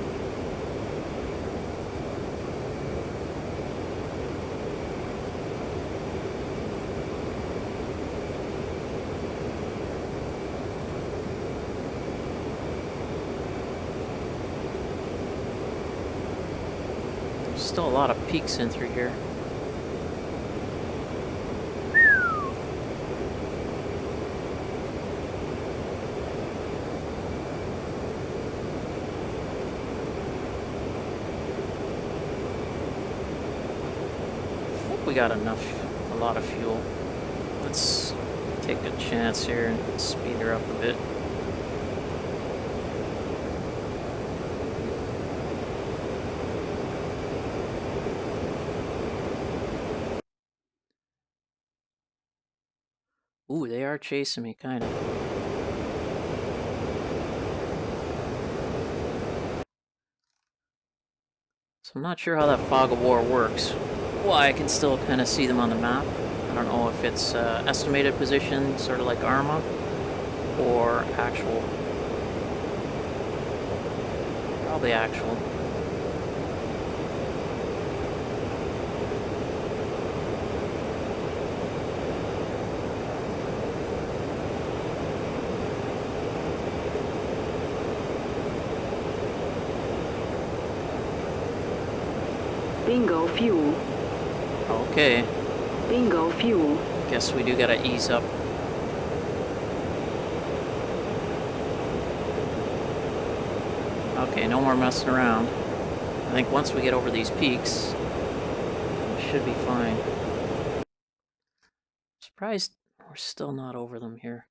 There's still a lot of peaks in through here. We got a lot of fuel. Let's take a chance here and speed her up a bit. Ooh, they are chasing me, kind of. So I'm not sure how that fog of war works. Why I can still kind of see them on the map. I don't know if it's estimated position, sort of like ARMA, or actual. Probably actual. Bingo fuel. Okay. Bingo fuel. guess we do gotta ease up. Okay, no more messing around. I think once we get over these peaks, we should be fine. Surprised we're still not over them here.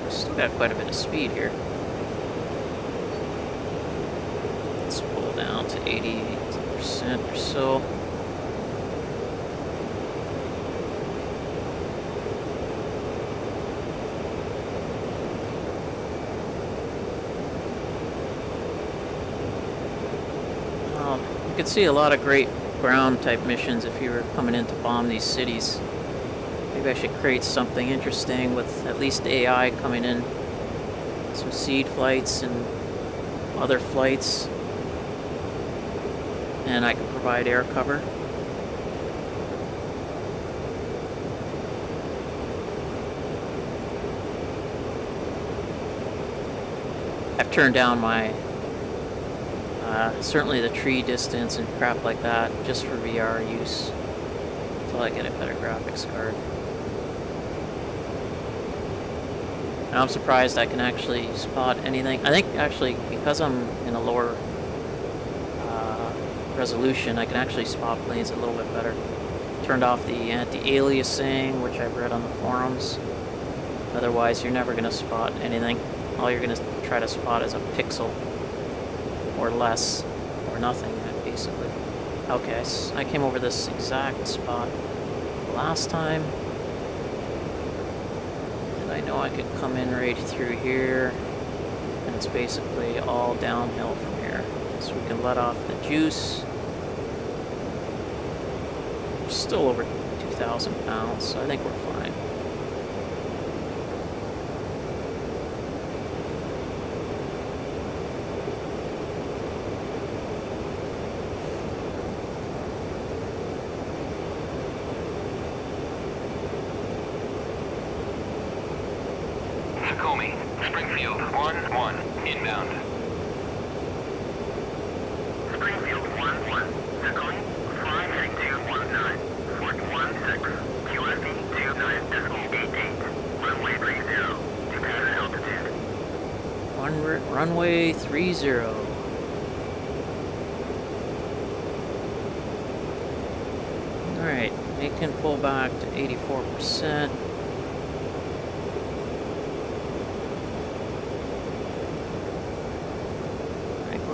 Still got quite a bit of speed here. Let's pull down to 80% or so. You could see a lot of great ground type missions if you were coming in to bomb these cities. Maybe I should create something interesting with at least AI coming in. Some seed flights and other flights. And I can provide air cover. I've turned down my certainly the tree distance and crap like that just for VR use until I get a better graphics card. And I'm surprised I can actually spot anything. I think actually because I'm in a lower resolution, I can actually spot planes a little bit better. Turned off the anti-aliasing, which I've read on the forums. Otherwise, you're never going to spot anything. All you're going to try to spot is a pixel or less or nothing, basically. Okay, I came over this exact spot last time. And I know I could come in right through here. And it's basically all downhill from here. So we can let off the juice. We're still over 2,000 pounds, so I think we're fine. Tacoma, Springfield, 1-1, inbound. Springfield, 1-1, Tacoma, fly heading to 19, Fort 16, QSB 29.88, runway 30, to pattern altitude. Runway 30. Alright, it can pull back to 84%.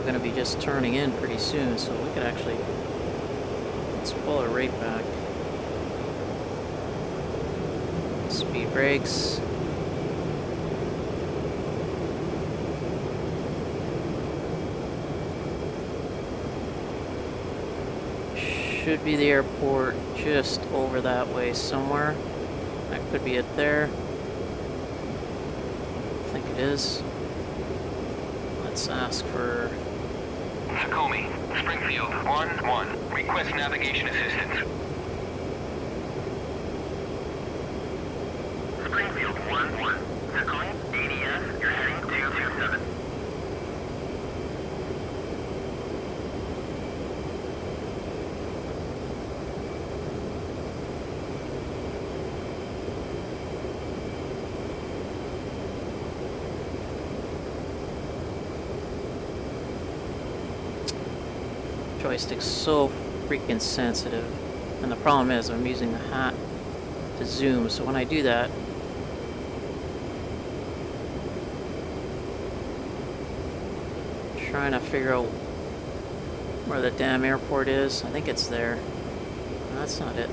Going to be just turning in pretty soon, so we could actually, let's pull it right back. Speed brakes. Should be the airport just over that way somewhere. That could be it there. I think it is. Let's ask for Tacoma, Springfield, 1-1. Request navigation assistance. Springfield, 1-1. Tacoma, ADS, you're heading to 27. joystick's so freaking sensitive, and the problem is I'm using the hat to zoom, so when I do that, I'm trying to figure out where the damn airport is. I think it's there. No, that's not it.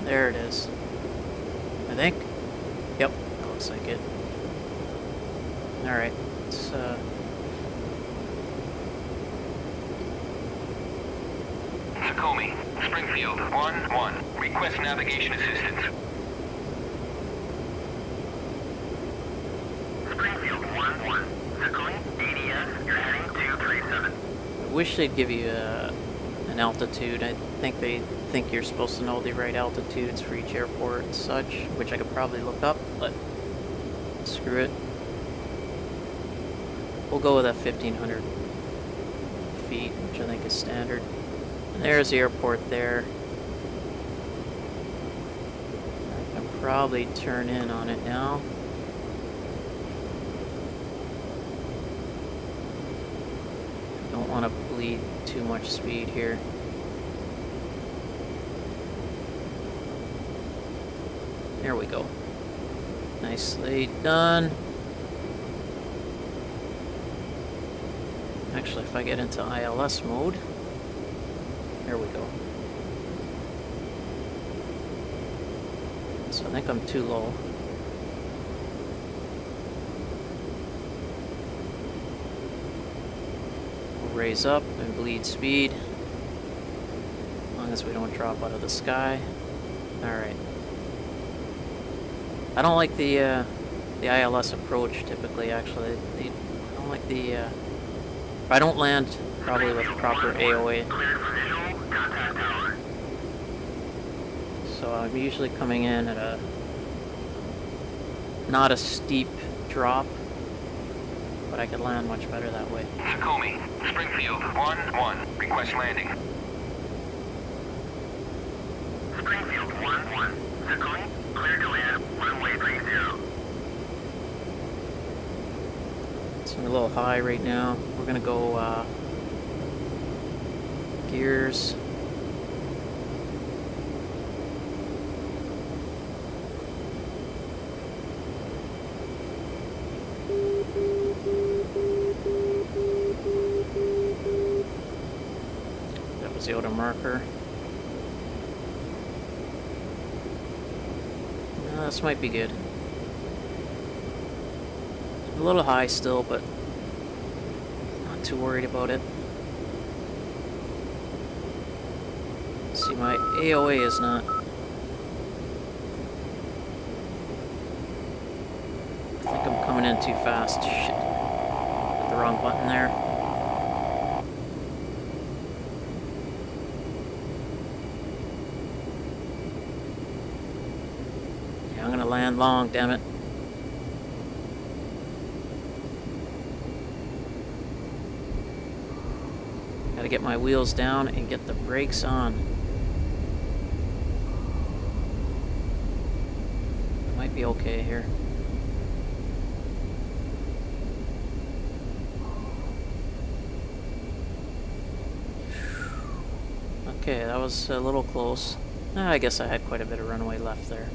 There it is. I think. Yep, that looks like it. Alright, let's Tacoma, Springfield, 1-1. Request navigation assistance. Springfield, 1-1. Tacoma, ADS, you're heading to 37. wish they'd give you an altitude. I think they think you're supposed to know the right altitudes for each airport and such, which I could probably look up, but screw it. We'll go with a 1,500 feet, which I think is standard. And there's the airport there. I can probably turn in on it now. Don't want to bleed too much speed here. There we go. Nicely done. Actually, if I get into ILS mode, there we go. So I think I'm too low. We'll raise up and bleed speed, as long as we don't drop out of the sky. Alright. I don't like the ILS approach typically, actually. I don't like the... I don't land probably with proper AOA. So I'm usually coming in at a... not a steep drop, but I could land much better that way. Tacoma, Springfield, 1-1, request landing. Springfield, 1-1, Tacoma, clear to land, runway 30. It's a little high right now. We're gonna go gears. That was the auto marker. This might be good. A little high still, but not too worried about it. See, my AOA is not... I think I'm coming in too fast. Shit. Hit the wrong button there. Yeah, I'm gonna land long, damn it. Gotta get my wheels down and get the brakes on. Might be okay here. Okay, that was a little close. I guess I had quite a bit of runway left there.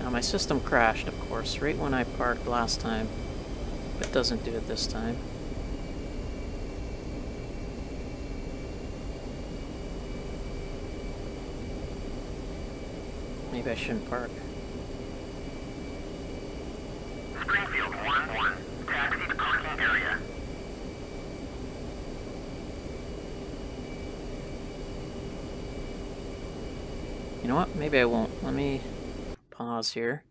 Now my system crashed, of course, right when I parked last time. It doesn't do it this time. Maybe I shouldn't park. Springfield, 1-1, taxi to parking area. You know what? Maybe I won't. Let me pause here.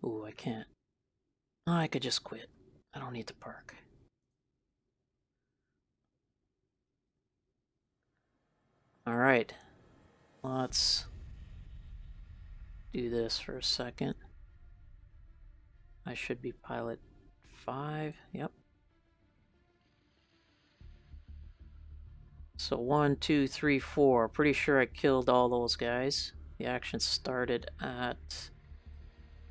Ooh, I can't. Oh, I could just quit. I don't need to park. Alright. Let's do this for a second. I should be pilot 5. Yep. So 1, 2, 3, 4. Pretty sure I killed all those guys. The action started at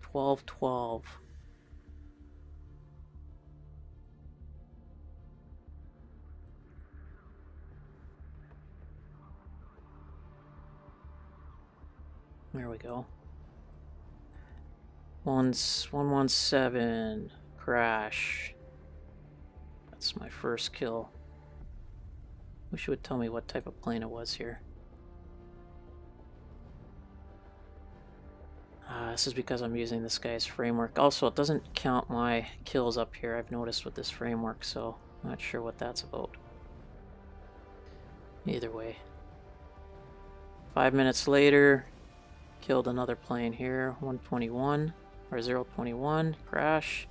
12:12. There we go. 117 crash. That's my first kill. Wish it would tell me what type of plane it was here. This is because I'm using this guy's framework. Also, it doesn't count my kills up here, I've noticed with this framework, so I'm not sure what that's about. Either way. 5 minutes later, killed another plane here. 121 or 021 crash.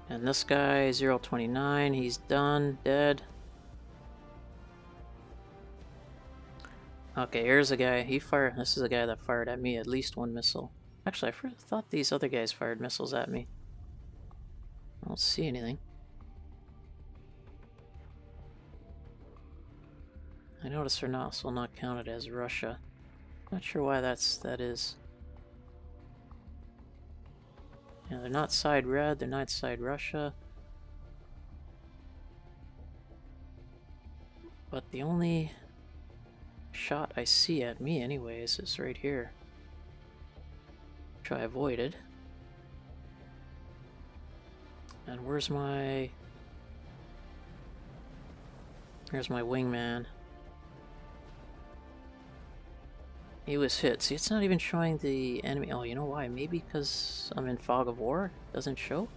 And this guy 029, he's done, dead. Okay, here's a guy. He fired. This is a guy that fired at me at least one missile. Actually, I thought these other guys fired missiles at me. I don't see anything. I notice they're also not counted as Russia. Not sure why that is. Yeah, they're not side red. They're not side Russia. But the only shot I see at me, anyways, is right here, which I avoided. And where's my wingman. He was hit. See, it's not even showing the enemy. Oh, you know why? Maybe because I'm in Fog of War? It doesn't show?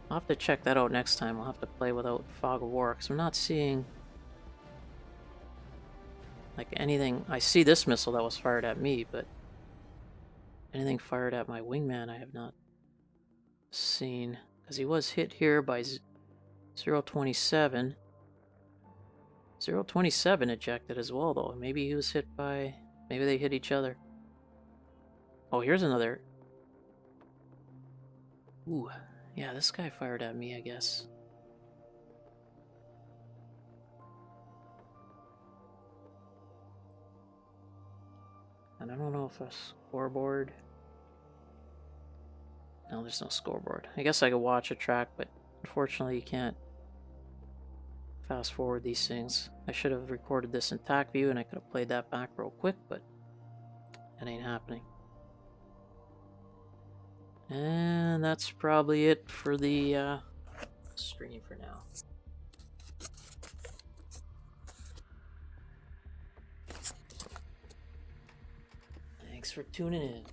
I'll have to check that out next time. I'll have to play without Fog of War, because I'm not seeing like anything. I see this missile that was fired at me, but anything fired at my wingman I have not seen. Because he was hit here by 027. 027 ejected as well, though. Maybe he was hit by... Maybe they hit each other. Oh, here's another. Ooh. Yeah, this guy fired at me, I guess. And I don't know if a scoreboard... No, there's no scoreboard. I guess I could watch a track, but unfortunately you can't fast forward these things. I should have recorded this in TAC view and I could have played that back real quick, but it ain't happening. And that's probably it for the stream for now. Thanks for tuning in.